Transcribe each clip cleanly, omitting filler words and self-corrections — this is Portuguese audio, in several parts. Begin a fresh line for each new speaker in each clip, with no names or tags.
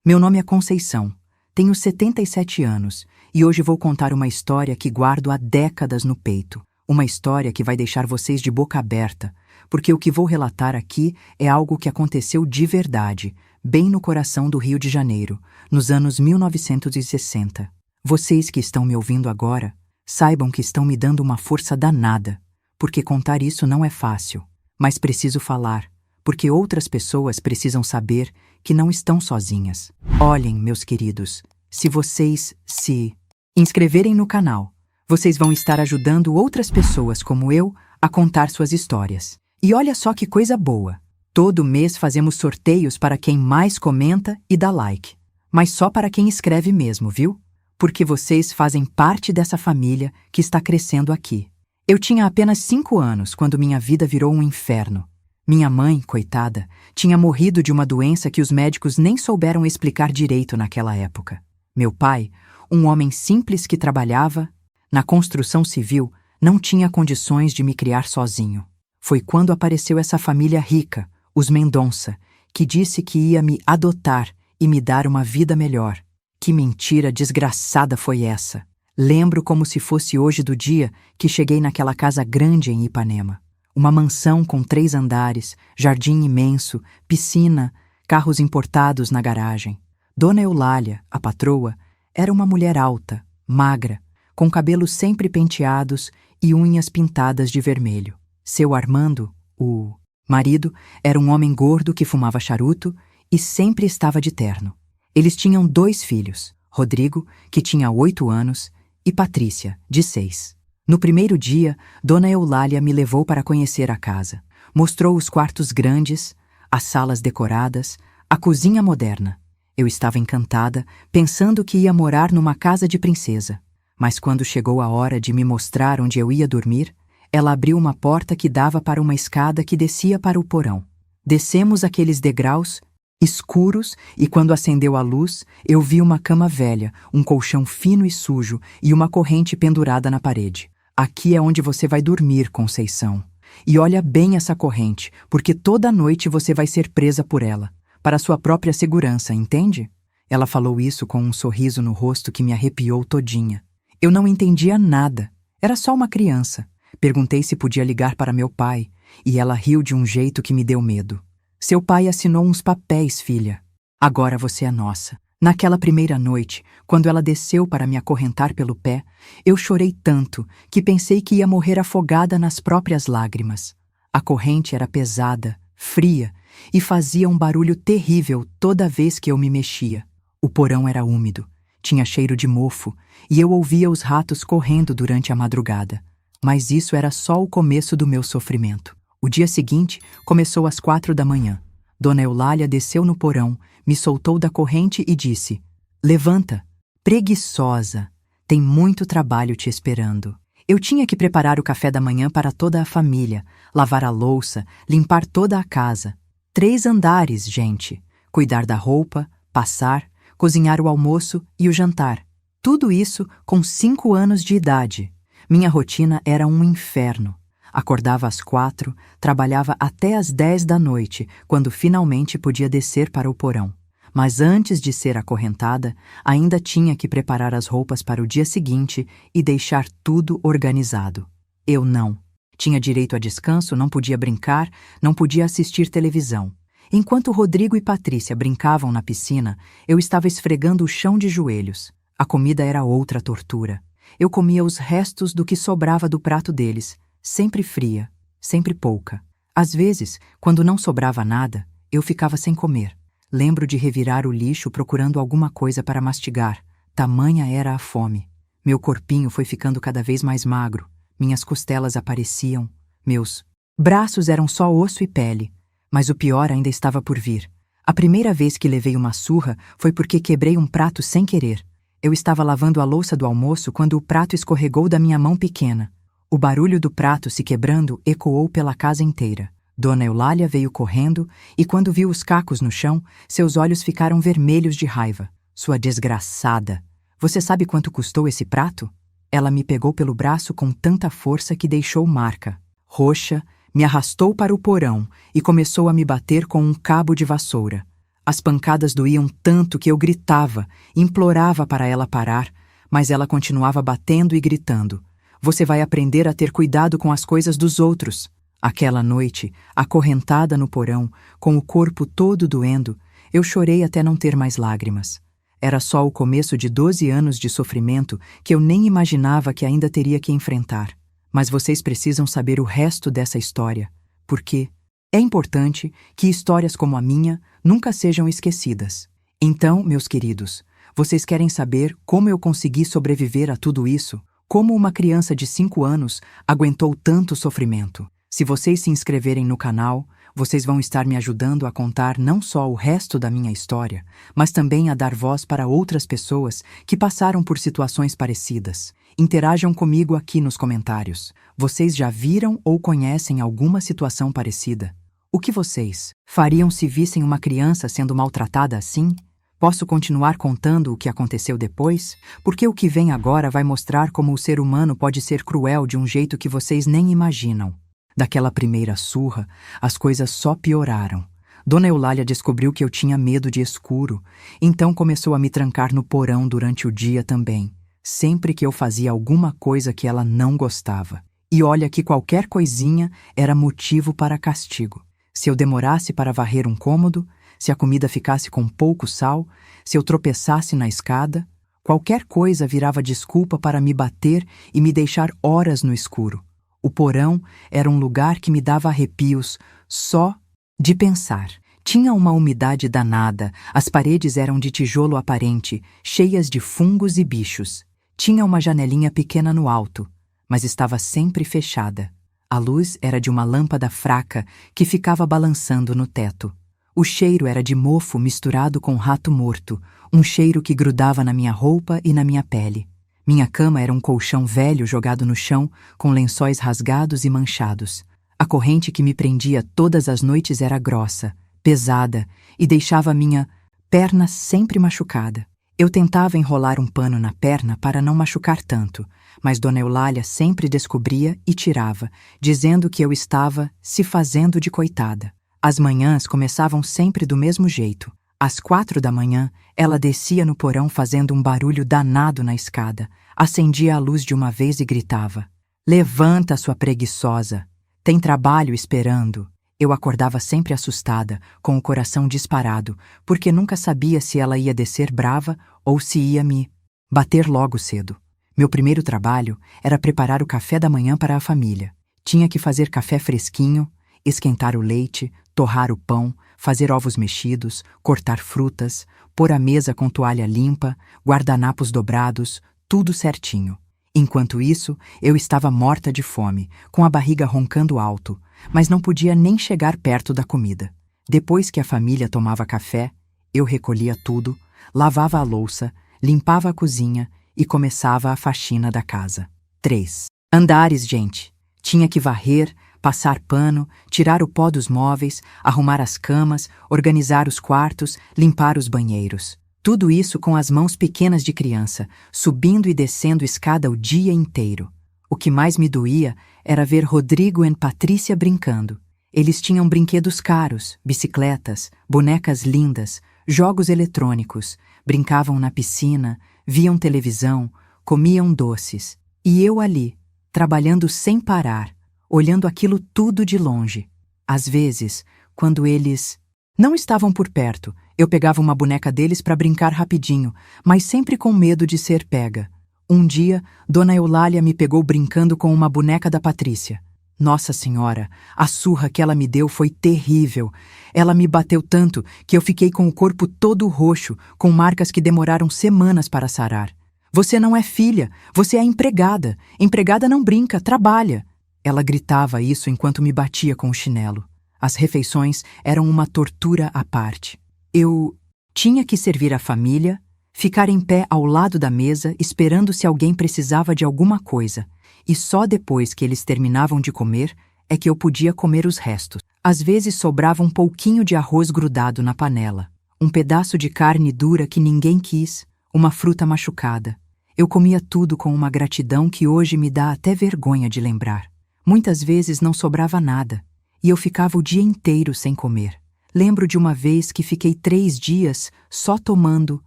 Meu nome é Conceição, tenho 77 anos e hoje vou contar uma história que guardo há décadas no peito. Uma história que vai deixar vocês de boca aberta, porque o que vou relatar aqui é algo que aconteceu de verdade, bem no coração do Rio de Janeiro, nos anos 1960. Vocês que estão me ouvindo agora, saibam que estão me dando uma força danada, porque contar isso não é fácil, mas preciso falar, porque outras pessoas precisam saber que não estão sozinhas. Olhem, meus queridos, se vocês se inscreverem no canal, vocês vão estar ajudando outras pessoas como eu a contar suas histórias. E olha só que coisa boa! Todo mês fazemos sorteios para quem mais comenta e dá like. Mas só para quem escreve mesmo, viu? Porque vocês fazem parte dessa família que está crescendo aqui. Eu tinha apenas 5 anos quando minha vida virou um inferno. Minha mãe, coitada, tinha morrido de uma doença que os médicos nem souberam explicar direito naquela época. Meu pai, um homem simples que trabalhava na construção civil, não tinha condições de me criar sozinho. Foi quando apareceu essa família rica, os Mendonça, que disse que ia me adotar e me dar uma vida melhor. Que mentira desgraçada foi essa! Lembro como se fosse hoje do dia que cheguei naquela casa grande em Ipanema. Uma mansão com 3 andares, jardim imenso, piscina, carros importados na garagem. Dona Eulália, a patroa, era uma mulher alta, magra, com cabelos sempre penteados e unhas pintadas de vermelho. Seu Armando, o marido, era um homem gordo que fumava charuto e sempre estava de terno. Eles tinham 2 filhos, Rodrigo, que tinha 8 anos, e Patrícia, de 6. No primeiro dia, Dona Eulália me levou para conhecer a casa. Mostrou os quartos grandes, as salas decoradas, a cozinha moderna. Eu estava encantada, pensando que ia morar numa casa de princesa. Mas quando chegou a hora de me mostrar onde eu ia dormir, ela abriu uma porta que dava para uma escada que descia para o porão. Descemos aqueles degraus escuros e quando acendeu a luz, eu vi uma cama velha, um colchão fino e sujo e uma corrente pendurada na parede. Aqui é onde você vai dormir, Conceição. E olha bem essa corrente, porque toda noite você vai ser presa por ela, para sua própria segurança, entende? Ela falou isso com um sorriso no rosto que me arrepiou todinha. Eu não entendia nada. Era só uma criança. Perguntei se podia ligar para meu pai, e ela riu de um jeito que me deu medo. Seu pai assinou uns papéis, filha. Agora você é nossa. Naquela primeira noite, quando ela desceu para me acorrentar pelo pé, eu chorei tanto que pensei que ia morrer afogada nas próprias lágrimas. A corrente era pesada, fria, e fazia um barulho terrível toda vez que eu me mexia. O porão era úmido, tinha cheiro de mofo, e eu ouvia os ratos correndo durante a madrugada. Mas isso era só o começo do meu sofrimento. O dia seguinte começou às 4 da manhã. Dona Eulália desceu no porão, me soltou da corrente e disse: "Levanta, preguiçosa, tem muito trabalho te esperando." Eu tinha que preparar o café da manhã para toda a família, lavar a louça, limpar toda a casa. 3 andares, gente. Cuidar da roupa, passar, cozinhar o almoço e o jantar. Tudo isso com 5 anos de idade. Minha rotina era um inferno. Acordava às 4, trabalhava até às 10 da noite, quando finalmente podia descer para o porão. Mas antes de ser acorrentada, ainda tinha que preparar as roupas para o dia seguinte e deixar tudo organizado. Eu não. Tinha direito a descanso, não podia brincar, não podia assistir televisão. Enquanto Rodrigo e Patrícia brincavam na piscina, eu estava esfregando o chão de joelhos. A comida era outra tortura. Eu comia os restos do que sobrava do prato deles, sempre fria, sempre pouca. Às vezes, quando não sobrava nada, eu ficava sem comer. Lembro de revirar o lixo procurando alguma coisa para mastigar. Tamanha era a fome. Meu corpinho foi ficando cada vez mais magro. Minhas costelas apareciam. Meus braços eram só osso e pele. Mas o pior ainda estava por vir. A primeira vez que levei uma surra foi porque quebrei um prato sem querer. Eu estava lavando a louça do almoço quando o prato escorregou da minha mão pequena. O barulho do prato se quebrando ecoou pela casa inteira. Dona Eulália veio correndo e, quando viu os cacos no chão, seus olhos ficaram vermelhos de raiva. Sua desgraçada! Você sabe quanto custou esse prato? Ela me pegou pelo braço com tanta força que deixou marca. Roxa, me arrastou para o porão e começou a me bater com um cabo de vassoura. As pancadas doíam tanto que eu gritava, implorava para ela parar, mas ela continuava batendo e gritando. Você vai aprender a ter cuidado com as coisas dos outros. Aquela noite, acorrentada no porão, com o corpo todo doendo, eu chorei até não ter mais lágrimas. Era só o começo de 12 anos de sofrimento que eu nem imaginava que ainda teria que enfrentar. Mas vocês precisam saber o resto dessa história, porque é importante que histórias como a minha nunca sejam esquecidas. Então, meus queridos, vocês querem saber como eu consegui sobreviver a tudo isso? Como uma criança de 5 anos aguentou tanto sofrimento? Se vocês se inscreverem no canal, vocês vão estar me ajudando a contar não só o resto da minha história, mas também a dar voz para outras pessoas que passaram por situações parecidas. Interajam comigo aqui nos comentários. Vocês já viram ou conhecem alguma situação parecida? O que vocês fariam se vissem uma criança sendo maltratada assim? Posso continuar contando o que aconteceu depois? Porque o que vem agora vai mostrar como o ser humano pode ser cruel de um jeito que vocês nem imaginam. Daquela primeira surra, as coisas só pioraram. Dona Eulália descobriu que eu tinha medo de escuro, então começou a me trancar no porão durante o dia também, sempre que eu fazia alguma coisa que ela não gostava. E olha que qualquer coisinha era motivo para castigo. Se eu demorasse para varrer um cômodo, se a comida ficasse com pouco sal, se eu tropeçasse na escada, qualquer coisa virava desculpa para me bater e me deixar horas no escuro. O porão era um lugar que me dava arrepios só de pensar. Tinha uma umidade danada, as paredes eram de tijolo aparente, cheias de fungos e bichos. Tinha uma janelinha pequena no alto, mas estava sempre fechada. A luz era de uma lâmpada fraca que ficava balançando no teto. O cheiro era de mofo misturado com rato morto, um cheiro que grudava na minha roupa e na minha pele. Minha cama era um colchão velho jogado no chão, com lençóis rasgados e manchados. A corrente que me prendia todas as noites era grossa, pesada, e deixava minha perna sempre machucada. Eu tentava enrolar um pano na perna para não machucar tanto, mas Dona Eulália sempre descobria e tirava, dizendo que eu estava se fazendo de coitada. As manhãs começavam sempre do mesmo jeito. Às 4 da manhã, ela descia no porão fazendo um barulho danado na escada, acendia a luz de uma vez e gritava: "Levanta, sua preguiçosa! Tem trabalho esperando!" Eu acordava sempre assustada, com o coração disparado, porque nunca sabia se ela ia descer brava ou se ia me bater logo cedo. Meu primeiro trabalho era preparar o café da manhã para a família. Tinha que fazer café fresquinho, esquentar o leite, torrar o pão, fazer ovos mexidos, cortar frutas, pôr a mesa com toalha limpa, guardanapos dobrados, tudo certinho. Enquanto isso, eu estava morta de fome, com a barriga roncando alto, mas não podia nem chegar perto da comida. Depois que a família tomava café, eu recolhia tudo, lavava a louça, limpava a cozinha e começava a faxina da casa. 3 andares, gente. Tinha que varrer, passar pano, tirar o pó dos móveis, arrumar as camas, organizar os quartos, limpar os banheiros. Tudo isso com as mãos pequenas de criança, subindo e descendo escada o dia inteiro. O que mais me doía era ver Rodrigo e Patrícia brincando. Eles tinham brinquedos caros, bicicletas, bonecas lindas, jogos eletrônicos, brincavam na piscina, viam televisão, comiam doces. E eu ali, trabalhando sem parar, olhando aquilo tudo de longe. Às vezes, quando eles não estavam por perto, eu pegava uma boneca deles para brincar rapidinho, mas sempre com medo de ser pega. Um dia, Dona Eulália me pegou brincando com uma boneca da Patrícia. Nossa Senhora, a surra que ela me deu foi terrível. Ela me bateu tanto que eu fiquei com o corpo todo roxo, com marcas que demoraram semanas para sarar. Você não é filha, você é empregada. Empregada não brinca, trabalha. Ela gritava isso enquanto me batia com o chinelo. As refeições eram uma tortura à parte. Eu tinha que servir a família, ficar em pé ao lado da mesa esperando se alguém precisava de alguma coisa, e só depois que eles terminavam de comer é que eu podia comer os restos. Às vezes sobrava um pouquinho de arroz grudado na panela, um pedaço de carne dura que ninguém quis, uma fruta machucada. Eu comia tudo com uma gratidão que hoje me dá até vergonha de lembrar. Muitas vezes não sobrava nada, e eu ficava o dia inteiro sem comer. Lembro de uma vez que fiquei 3 dias só tomando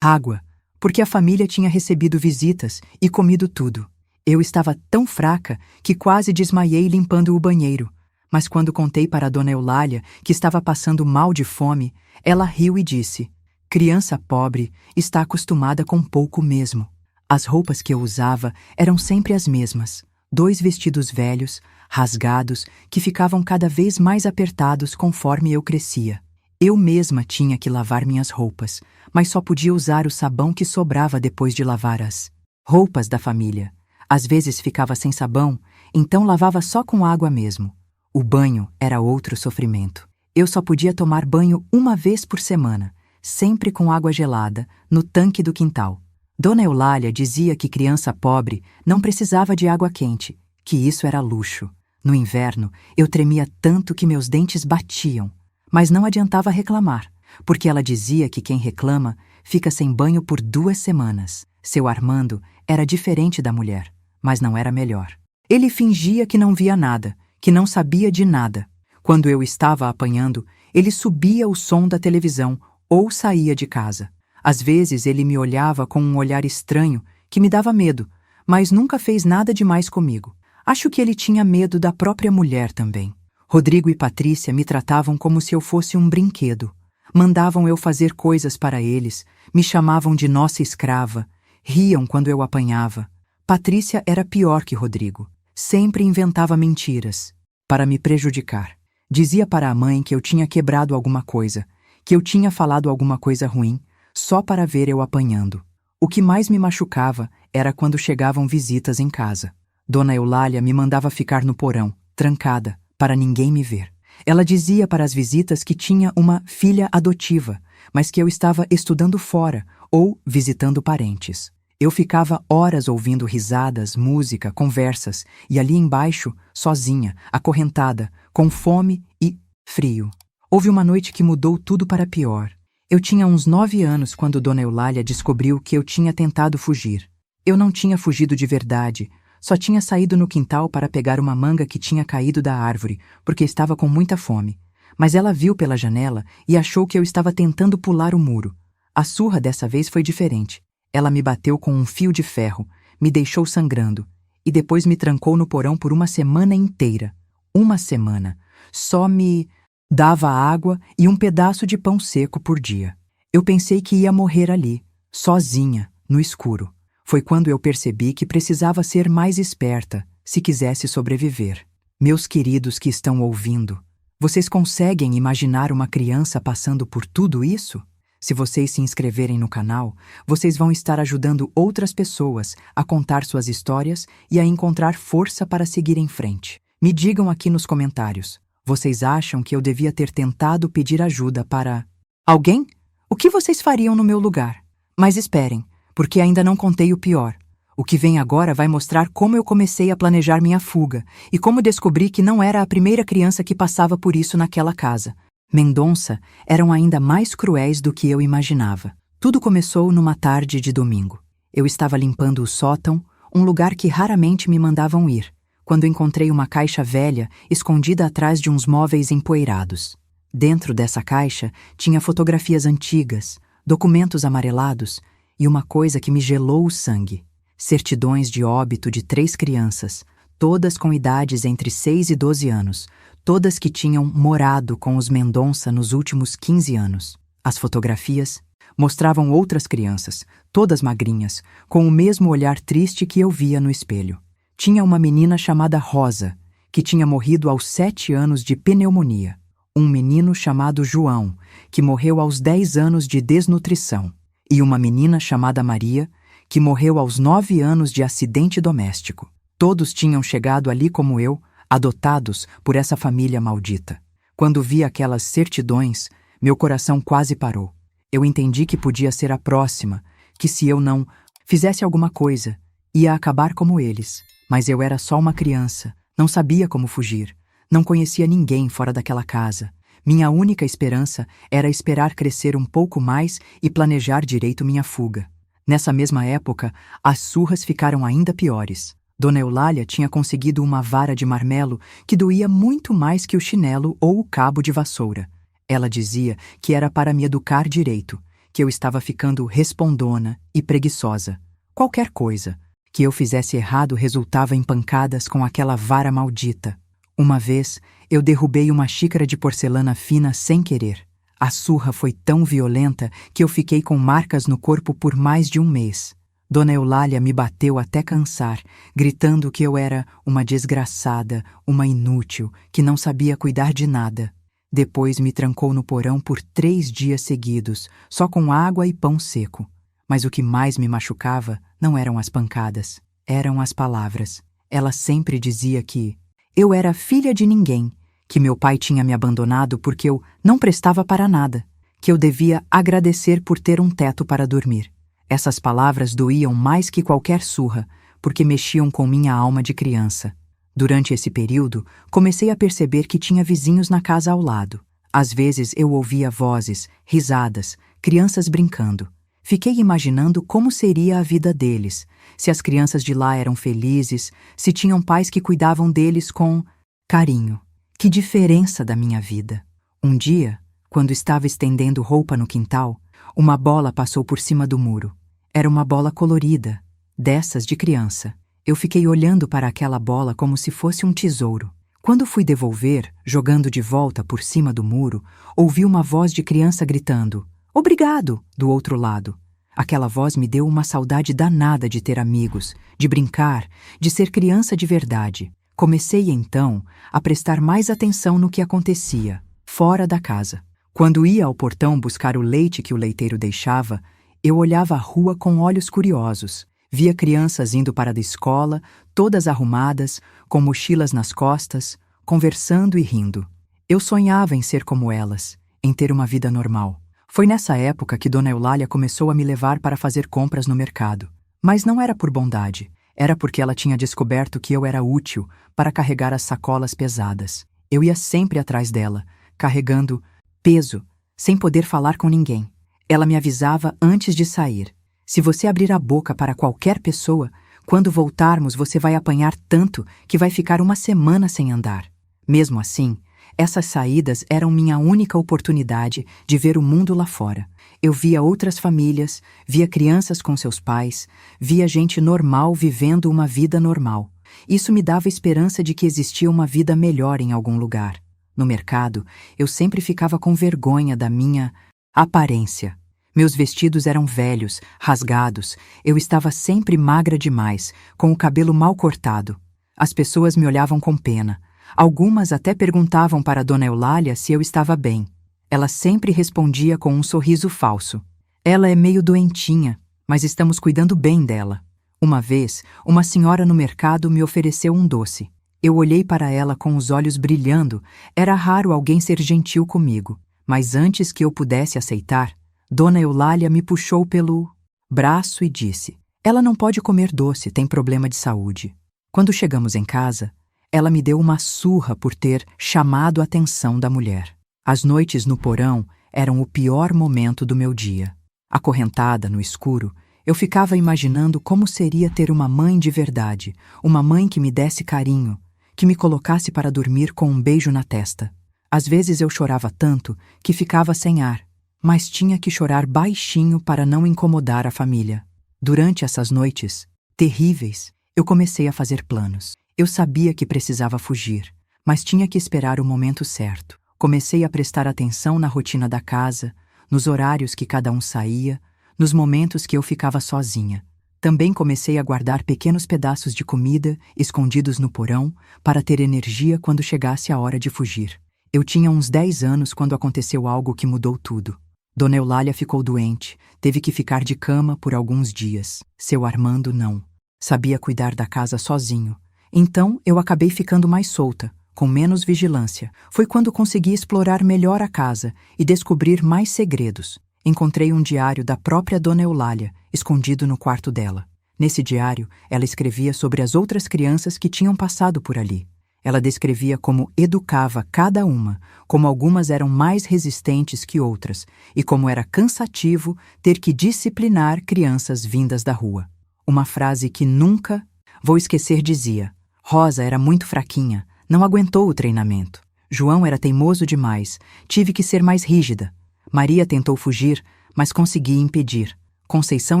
água, porque a família tinha recebido visitas e comido tudo. Eu estava tão fraca que quase desmaiei limpando o banheiro. Mas quando contei para a dona Eulália que estava passando mal de fome, ela riu e disse: criança pobre está acostumada com pouco mesmo. As roupas que eu usava eram sempre as mesmas. 2 vestidos velhos, rasgados, que ficavam cada vez mais apertados conforme eu crescia. Eu mesma tinha que lavar minhas roupas, mas só podia usar o sabão que sobrava depois de lavar as roupas da família. Às vezes ficava sem sabão, então lavava só com água mesmo. O banho era outro sofrimento. Eu só podia tomar banho uma vez por semana, sempre com água gelada, no tanque do quintal. Dona Eulália dizia que criança pobre não precisava de água quente, que isso era luxo. No inverno, eu tremia tanto que meus dentes batiam, mas não adiantava reclamar, porque ela dizia que quem reclama fica sem banho por 2 semanas. Seu Armando era diferente da mulher, mas não era melhor. Ele fingia que não via nada, que não sabia de nada. Quando eu estava apanhando, ele subia o som da televisão ou saía de casa. Às vezes ele me olhava com um olhar estranho que me dava medo, mas nunca fez nada demais comigo. Acho que ele tinha medo da própria mulher também. Rodrigo e Patrícia me tratavam como se eu fosse um brinquedo. Mandavam eu fazer coisas para eles, me chamavam de nossa escrava, riam quando eu apanhava. Patrícia era pior que Rodrigo. Sempre inventava mentiras para me prejudicar. Dizia para a mãe que eu tinha quebrado alguma coisa, que eu tinha falado alguma coisa ruim, só para ver eu apanhando. O que mais me machucava era quando chegavam visitas em casa. Dona Eulália me mandava ficar no porão, trancada, para ninguém me ver. Ela dizia para as visitas que tinha uma filha adotiva, mas que eu estava estudando fora ou visitando parentes. Eu ficava horas ouvindo risadas, música, conversas, e ali embaixo, sozinha, acorrentada, com fome e frio. Houve uma noite que mudou tudo para pior. Eu tinha uns 9 anos quando Dona Eulália descobriu que eu tinha tentado fugir. Eu não tinha fugido de verdade, só tinha saído no quintal para pegar uma manga que tinha caído da árvore, porque estava com muita fome. Mas ela viu pela janela e achou que eu estava tentando pular o muro. A surra dessa vez foi diferente. Ela me bateu com um fio de ferro, me deixou sangrando, e depois me trancou no porão por uma semana inteira. Uma semana. Só me dava água e um pedaço de pão seco por dia. Eu pensei que ia morrer ali, sozinha, no escuro. Foi quando eu percebi que precisava ser mais esperta, se quisesse sobreviver. Meus queridos que estão ouvindo, vocês conseguem imaginar uma criança passando por tudo isso? Se vocês se inscreverem no canal, vocês vão estar ajudando outras pessoas a contar suas histórias e a encontrar força para seguir em frente. Me digam aqui nos comentários, vocês acham que eu devia ter tentado pedir ajuda para alguém? O que vocês fariam no meu lugar? Mas esperem, porque ainda não contei o pior. O que vem agora vai mostrar como eu comecei a planejar minha fuga e como descobri que não era a primeira criança que passava por isso naquela casa. Mendonça eram ainda mais cruéis do que eu imaginava. Tudo começou numa tarde de domingo. Eu estava limpando o sótão, um lugar que raramente me mandavam ir, quando encontrei uma caixa velha escondida atrás de uns móveis empoeirados. Dentro dessa caixa tinha fotografias antigas, documentos amarelados e uma coisa que me gelou o sangue. Certidões de óbito de 3 crianças, todas com idades entre 6 e 12 anos, todas que tinham morado com os Mendonça nos últimos 15 anos. As fotografias mostravam outras crianças, todas magrinhas, com o mesmo olhar triste que eu via no espelho. Tinha uma menina chamada Rosa, que tinha morrido aos 7 anos de pneumonia. Um menino chamado João, que morreu aos 10 anos de desnutrição. E uma menina chamada Maria, que morreu aos 9 anos de acidente doméstico. Todos tinham chegado ali como eu, adotados por essa família maldita. Quando vi aquelas certidões, meu coração quase parou. Eu entendi que podia ser a próxima, que se eu não fizesse alguma coisa, ia acabar como eles. Mas eu era só uma criança, não sabia como fugir, não conhecia ninguém fora daquela casa. Minha única esperança era esperar crescer um pouco mais e planejar direito minha fuga. Nessa mesma época, as surras ficaram ainda piores. Dona Eulália tinha conseguido uma vara de marmelo que doía muito mais que o chinelo ou o cabo de vassoura. Ela dizia que era para me educar direito, que eu estava ficando respondona e preguiçosa. Qualquer coisa que eu fizesse errado resultava em pancadas com aquela vara maldita. Uma vez, eu derrubei uma xícara de porcelana fina sem querer. A surra foi tão violenta que eu fiquei com marcas no corpo por mais de um mês. Dona Eulália me bateu até cansar, gritando que eu era uma desgraçada, uma inútil, que não sabia cuidar de nada. Depois me trancou no porão por 3 dias seguidos, só com água e pão seco. Mas o que mais me machucava não eram as pancadas, eram as palavras. Ela sempre dizia que eu era filha de ninguém, que meu pai tinha me abandonado porque eu não prestava para nada, que eu devia agradecer por ter um teto para dormir. Essas palavras doíam mais que qualquer surra, porque mexiam com minha alma de criança. Durante esse período, comecei a perceber que tinha vizinhos na casa ao lado. Às vezes eu ouvia vozes, risadas, crianças brincando. Fiquei imaginando como seria a vida deles, se as crianças de lá eram felizes, se tinham pais que cuidavam deles com carinho. Que diferença da minha vida! Um dia, quando estava estendendo roupa no quintal, uma bola passou por cima do muro. Era uma bola colorida, dessas de criança. Eu fiquei olhando para aquela bola como se fosse um tesouro. Quando fui devolver, jogando de volta por cima do muro, ouvi uma voz de criança gritando "Obrigado!" do outro lado. Aquela voz me deu uma saudade danada de ter amigos, de brincar, de ser criança de verdade. Comecei, então, a prestar mais atenção no que acontecia, fora da casa. Quando ia ao portão buscar o leite que o leiteiro deixava, eu olhava a rua com olhos curiosos. Via crianças indo para a escola, todas arrumadas, com mochilas nas costas, conversando e rindo. Eu sonhava em ser como elas, em ter uma vida normal. Foi nessa época que Dona Eulália começou a me levar para fazer compras no mercado. Mas não era por bondade, era porque ela tinha descoberto que eu era útil para carregar as sacolas pesadas. Eu ia sempre atrás dela, carregando peso, sem poder falar com ninguém. Ela me avisava antes de sair. Se você abrir a boca para qualquer pessoa, quando voltarmos você vai apanhar tanto que vai ficar uma semana sem andar. Mesmo assim, essas saídas eram minha única oportunidade de ver o mundo lá fora. Eu via outras famílias, via crianças com seus pais, via gente normal vivendo uma vida normal. Isso me dava esperança de que existia uma vida melhor em algum lugar. No mercado, eu sempre ficava com vergonha da minha aparência. Meus vestidos eram velhos, rasgados, eu estava sempre magra demais, com o cabelo mal cortado. As pessoas me olhavam com pena. Algumas até perguntavam para Dona Eulália se eu estava bem. Ela sempre respondia com um sorriso falso. Ela é meio doentinha, mas estamos cuidando bem dela. Uma vez, uma senhora no mercado me ofereceu um doce. Eu olhei para ela com os olhos brilhando. Era raro alguém ser gentil comigo, mas antes que eu pudesse aceitar, Dona Eulália me puxou pelo braço e disse: "Ela não pode comer doce, tem problema de saúde." Quando chegamos em casa, ela me deu uma surra por ter chamado a atenção da mulher. As noites no porão eram o pior momento do meu dia. Acorrentada no escuro, eu ficava imaginando como seria ter uma mãe de verdade, uma mãe que me desse carinho, que me colocasse para dormir com um beijo na testa. Às vezes eu chorava tanto que ficava sem ar, mas tinha que chorar baixinho para não incomodar a família. Durante essas noites terríveis, eu comecei a fazer planos. Eu sabia que precisava fugir, mas tinha que esperar o momento certo. Comecei a prestar atenção na rotina da casa, nos horários que cada um saía, nos momentos que eu ficava sozinha. Também comecei a guardar pequenos pedaços de comida escondidos no porão para ter energia quando chegasse a hora de fugir. Eu tinha uns 10 anos quando aconteceu algo que mudou tudo. Dona Eulália ficou doente, teve que ficar de cama por alguns dias. Seu Armando não. Sabia cuidar da casa sozinho. Então eu acabei ficando mais solta, com menos vigilância. Foi quando consegui explorar melhor a casa e descobrir mais segredos. Encontrei um diário da própria Dona Eulália, escondido no quarto dela. Nesse diário, ela escrevia sobre as outras crianças que tinham passado por ali. Ela descrevia como educava cada uma, como algumas eram mais resistentes que outras e como era cansativo ter que disciplinar crianças vindas da rua. Uma frase que nunca vou esquecer dizia: "Rosa era muito fraquinha, não aguentou o treinamento. João era teimoso demais, tive que ser mais rígida. Maria tentou fugir, mas consegui impedir. Conceição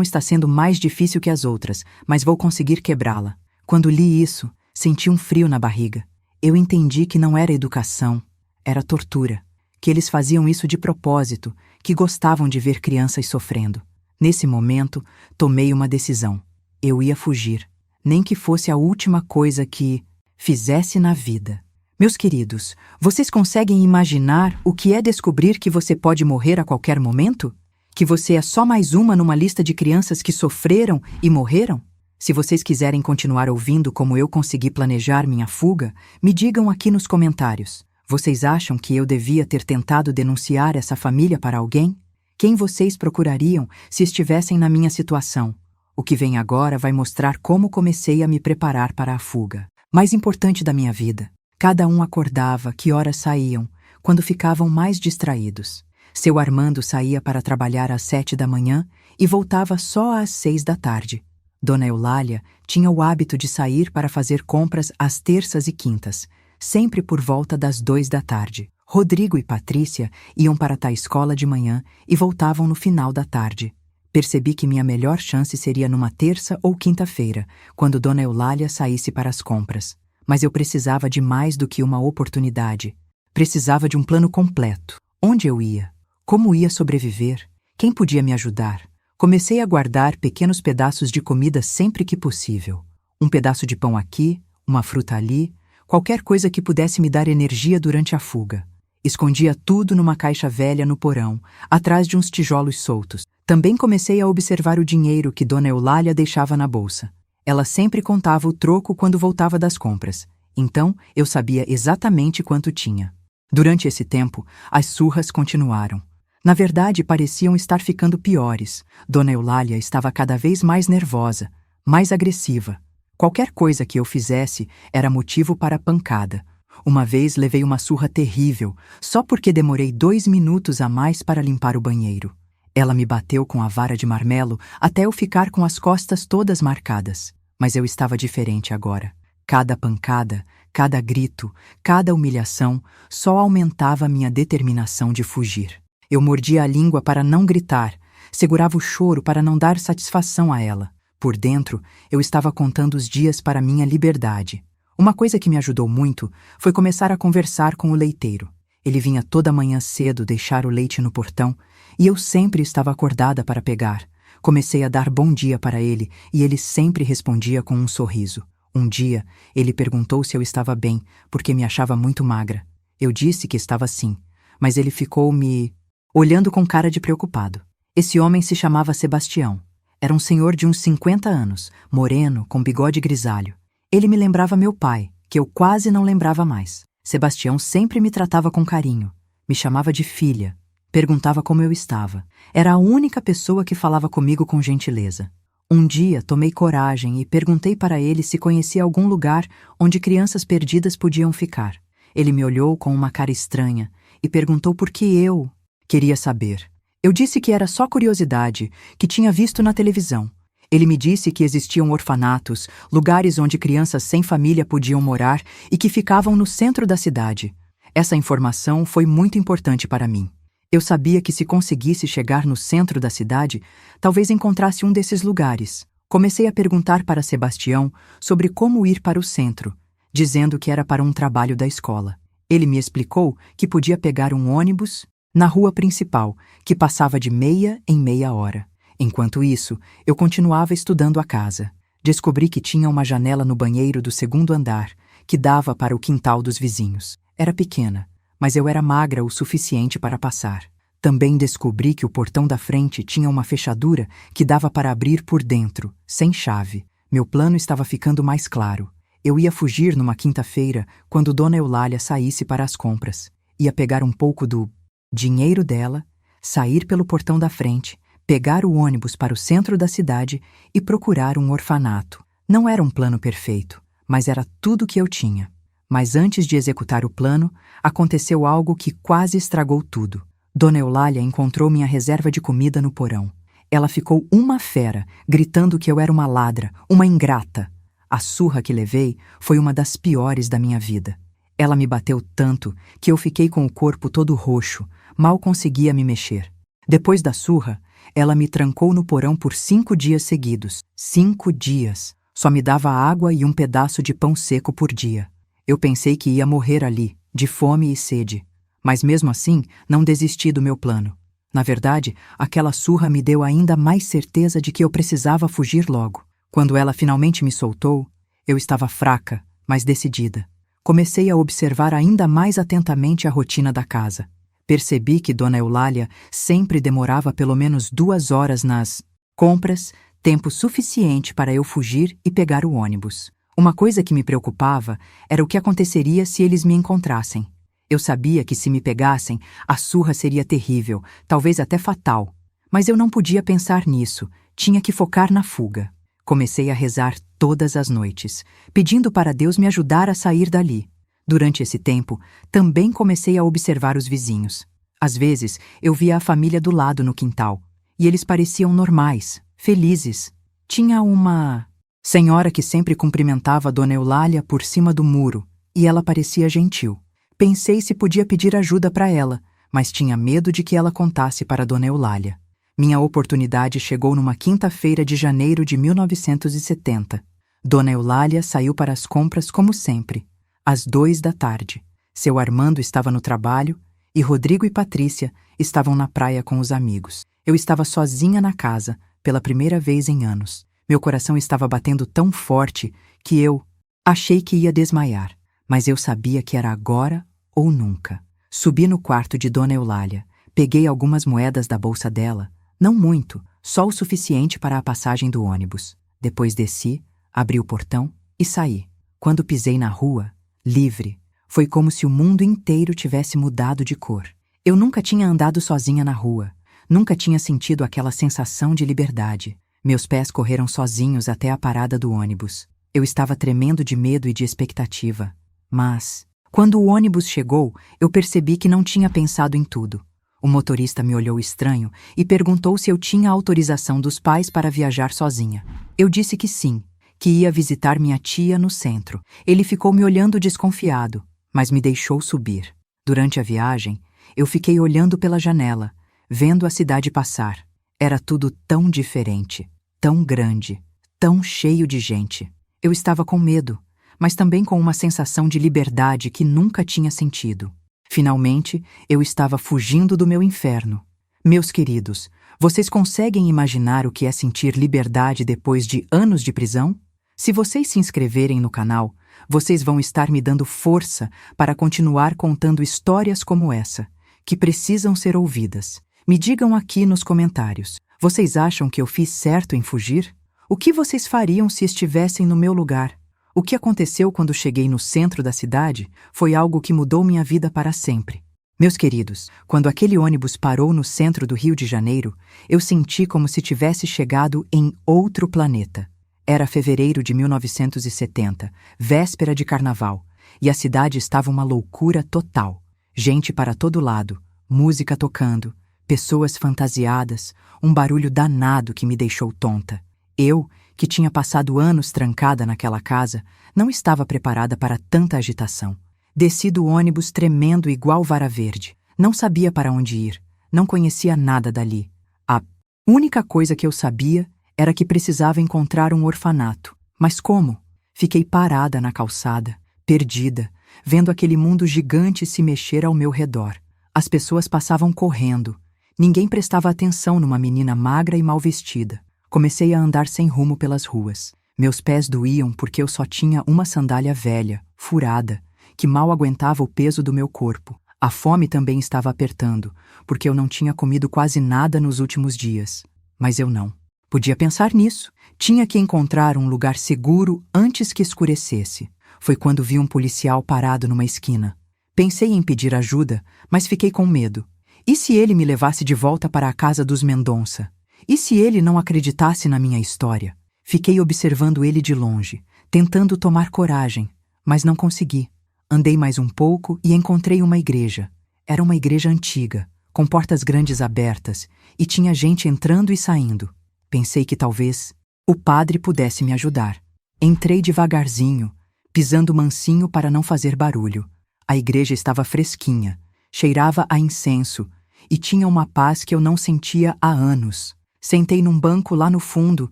está sendo mais difícil que as outras, mas vou conseguir quebrá-la. Quando li isso, senti um frio na barriga. Eu entendi que não era educação, era tortura. Que eles faziam isso de propósito, que gostavam de ver crianças sofrendo. Nesse momento, tomei uma decisão. Eu ia fugir, nem que fosse a última coisa que fizesse na vida. Meus queridos, vocês conseguem imaginar o que é descobrir que você pode morrer a qualquer momento? Que você é só mais uma numa lista de crianças que sofreram e morreram? Se vocês quiserem continuar ouvindo como eu consegui planejar minha fuga, me digam aqui nos comentários. Vocês acham que eu devia ter tentado denunciar essa família para alguém? Quem vocês procurariam se estivessem na minha situação? O que vem agora vai mostrar como comecei a me preparar para a fuga. Mais importante da minha vida. Cada um acordava, que horas saíam, quando ficavam mais distraídos. Seu Armando saía para trabalhar às 7 da manhã e voltava só às 6 da tarde. Dona Eulália tinha o hábito de sair para fazer compras às terças e quintas, sempre por volta das 2 da tarde. Rodrigo e Patrícia iam para a escola de manhã e voltavam no final da tarde. Percebi que minha melhor chance seria numa terça ou quinta-feira, quando Dona Eulália saísse para as compras. Mas eu precisava de mais do que uma oportunidade. Precisava de um plano completo. Onde eu ia? Como ia sobreviver? Quem podia me ajudar? Comecei a guardar pequenos pedaços de comida sempre que possível. Um pedaço de pão aqui, uma fruta ali, qualquer coisa que pudesse me dar energia durante a fuga. Escondia tudo numa caixa velha no porão, atrás de uns tijolos soltos. Também comecei a observar o dinheiro que Dona Eulália deixava na bolsa. Ela sempre contava o troco quando voltava das compras, então eu sabia exatamente quanto tinha. Durante esse tempo, as surras continuaram. Na verdade, pareciam estar ficando piores. Dona Eulália estava cada vez mais nervosa, mais agressiva. Qualquer coisa que eu fizesse era motivo para pancada. Uma vez levei uma surra terrível, só porque demorei 2 minutos a mais para limpar o banheiro. Ela me bateu com a vara de marmelo até eu ficar com as costas todas marcadas. Mas eu estava diferente agora. Cada pancada, cada grito, cada humilhação só aumentava minha determinação de fugir. Eu mordia a língua para não gritar, segurava o choro para não dar satisfação a ela. Por dentro, eu estava contando os dias para minha liberdade. Uma coisa que me ajudou muito foi começar a conversar com o leiteiro. Ele vinha toda manhã cedo deixar o leite no portão e eu sempre estava acordada para pegar. Comecei a dar bom dia para ele e ele sempre respondia com um sorriso. Um dia, ele perguntou se eu estava bem, porque me achava muito magra. Eu disse que estava sim, mas ele ficou me olhando com cara de preocupado. Esse homem se chamava Sebastião. Era um senhor de uns 50 anos, moreno, com bigode grisalho. Ele me lembrava meu pai, que eu quase não lembrava mais. Sebastião sempre me tratava com carinho, me chamava de filha, perguntava como eu estava. Era a única pessoa que falava comigo com gentileza. Um dia tomei coragem e perguntei para ele se conhecia algum lugar onde crianças perdidas podiam ficar. Ele me olhou com uma cara estranha e perguntou por que eu queria saber. Eu disse que era só curiosidade, que tinha visto na televisão. Ele me disse que existiam orfanatos, lugares onde crianças sem família podiam morar e que ficavam no centro da cidade. Essa informação foi muito importante para mim. Eu sabia que se conseguisse chegar no centro da cidade, talvez encontrasse um desses lugares. Comecei a perguntar para Sebastião sobre como ir para o centro, dizendo que era para um trabalho da escola. Ele me explicou que podia pegar um ônibus na rua principal, que passava de meia em meia hora. Enquanto isso, eu continuava estudando a casa. Descobri que tinha uma janela no banheiro do 2º andar, que dava para o quintal dos vizinhos. Era pequena, mas eu era magra o suficiente para passar. Também descobri que o portão da frente tinha uma fechadura que dava para abrir por dentro, sem chave. Meu plano estava ficando mais claro. Eu ia fugir numa quinta-feira, quando Dona Eulália saísse para as compras. Ia pegar um pouco do dinheiro dela, sair pelo portão da frente, pegar o ônibus para o centro da cidade e procurar um orfanato. Não era um plano perfeito, mas era tudo que eu tinha. Mas antes de executar o plano, aconteceu algo que quase estragou tudo. Dona Eulália encontrou minha reserva de comida no porão. Ela ficou uma fera, gritando que eu era uma ladra, uma ingrata. A surra que levei foi uma das piores da minha vida. Ela me bateu tanto que eu fiquei com o corpo todo roxo, mal conseguia me mexer. Depois da surra, ela me trancou no porão por 5 dias seguidos. 5 dias. Só me dava água e um pedaço de pão seco por dia. Eu pensei que ia morrer ali, de fome e sede. Mas mesmo assim, não desisti do meu plano. Na verdade, aquela surra me deu ainda mais certeza de que eu precisava fugir logo. Quando ela finalmente me soltou, eu estava fraca, mas decidida. Comecei a observar ainda mais atentamente a rotina da casa. Percebi que Dona Eulália sempre demorava pelo menos 2 horas nas compras, tempo suficiente para eu fugir e pegar o ônibus. Uma coisa que me preocupava era o que aconteceria se eles me encontrassem. Eu sabia que se me pegassem, a surra seria terrível, talvez até fatal. Mas eu não podia pensar nisso, tinha que focar na fuga. Comecei a rezar todas as noites, pedindo para Deus me ajudar a sair dali. Durante esse tempo, também comecei a observar os vizinhos. Às vezes, eu via a família do lado no quintal, e eles pareciam normais, felizes. Tinha uma senhora que sempre cumprimentava a Dona Eulália por cima do muro, e ela parecia gentil. Pensei se podia pedir ajuda para ela, mas tinha medo de que ela contasse para Dona Eulália. Minha oportunidade chegou numa quinta-feira de janeiro de 1970. Dona Eulália saiu para as compras como sempre, às 2 da tarde. Seu Armando estava no trabalho e Rodrigo e Patrícia estavam na praia com os amigos. Eu estava sozinha na casa, pela primeira vez em anos. Meu coração estava batendo tão forte que eu achei que ia desmaiar, mas eu sabia que era agora ou nunca. Subi no quarto de Dona Eulália, peguei algumas moedas da bolsa dela, não muito, só o suficiente para a passagem do ônibus. Depois desci, abri o portão e saí. Quando pisei na rua, livre, foi como se o mundo inteiro tivesse mudado de cor. Eu nunca tinha andado sozinha na rua, nunca tinha sentido aquela sensação de liberdade. Meus pés correram sozinhos até a parada do ônibus. Eu estava tremendo de medo e de expectativa. Mas, quando o ônibus chegou, eu percebi que não tinha pensado em tudo. O motorista me olhou estranho e perguntou se eu tinha autorização dos pais para viajar sozinha. Eu disse que sim, que ia visitar minha tia no centro. Ele ficou me olhando desconfiado, mas me deixou subir. Durante a viagem, eu fiquei olhando pela janela, vendo a cidade passar. Era tudo tão diferente, tão grande, tão cheio de gente. Eu estava com medo, mas também com uma sensação de liberdade que nunca tinha sentido. Finalmente, eu estava fugindo do meu inferno. Meus queridos, vocês conseguem imaginar o que é sentir liberdade depois de anos de prisão? Se vocês se inscreverem no canal, vocês vão estar me dando força para continuar contando histórias como essa, que precisam ser ouvidas. Me digam aqui nos comentários, vocês acham que eu fiz certo em fugir? O que vocês fariam se estivessem no meu lugar? O que aconteceu quando cheguei no centro da cidade foi algo que mudou minha vida para sempre. Meus queridos, quando aquele ônibus parou no centro do Rio de Janeiro, eu senti como se tivesse chegado em outro planeta. Era fevereiro de 1970, véspera de carnaval, e a cidade estava uma loucura total. Gente para todo lado, música tocando, pessoas fantasiadas, um barulho danado que me deixou tonta. Eu, que tinha passado anos trancada naquela casa, não estava preparada para tanta agitação. Desci do ônibus tremendo igual vara verde. Não sabia para onde ir, não conhecia nada dali. A única coisa que eu sabia era que precisava encontrar um orfanato. Mas como? Fiquei parada na calçada, perdida, vendo aquele mundo gigante se mexer ao meu redor. As pessoas passavam correndo. Ninguém prestava atenção numa menina magra e mal vestida. Comecei a andar sem rumo pelas ruas. Meus pés doíam porque eu só tinha uma sandália velha, furada, que mal aguentava o peso do meu corpo. A fome também estava apertando, porque eu não tinha comido quase nada nos últimos dias. Mas eu não podia pensar nisso. Tinha que encontrar um lugar seguro antes que escurecesse. Foi quando vi um policial parado numa esquina. Pensei em pedir ajuda, mas fiquei com medo. E se ele me levasse de volta para a casa dos Mendonça? E se ele não acreditasse na minha história? Fiquei observando ele de longe, tentando tomar coragem, mas não consegui. Andei mais um pouco e encontrei uma igreja. Era uma igreja antiga, com portas grandes abertas, e tinha gente entrando e saindo. Pensei que talvez o padre pudesse me ajudar. Entrei devagarzinho, pisando mansinho para não fazer barulho. A igreja estava fresquinha, cheirava a incenso e tinha uma paz que eu não sentia há anos. Sentei num banco lá no fundo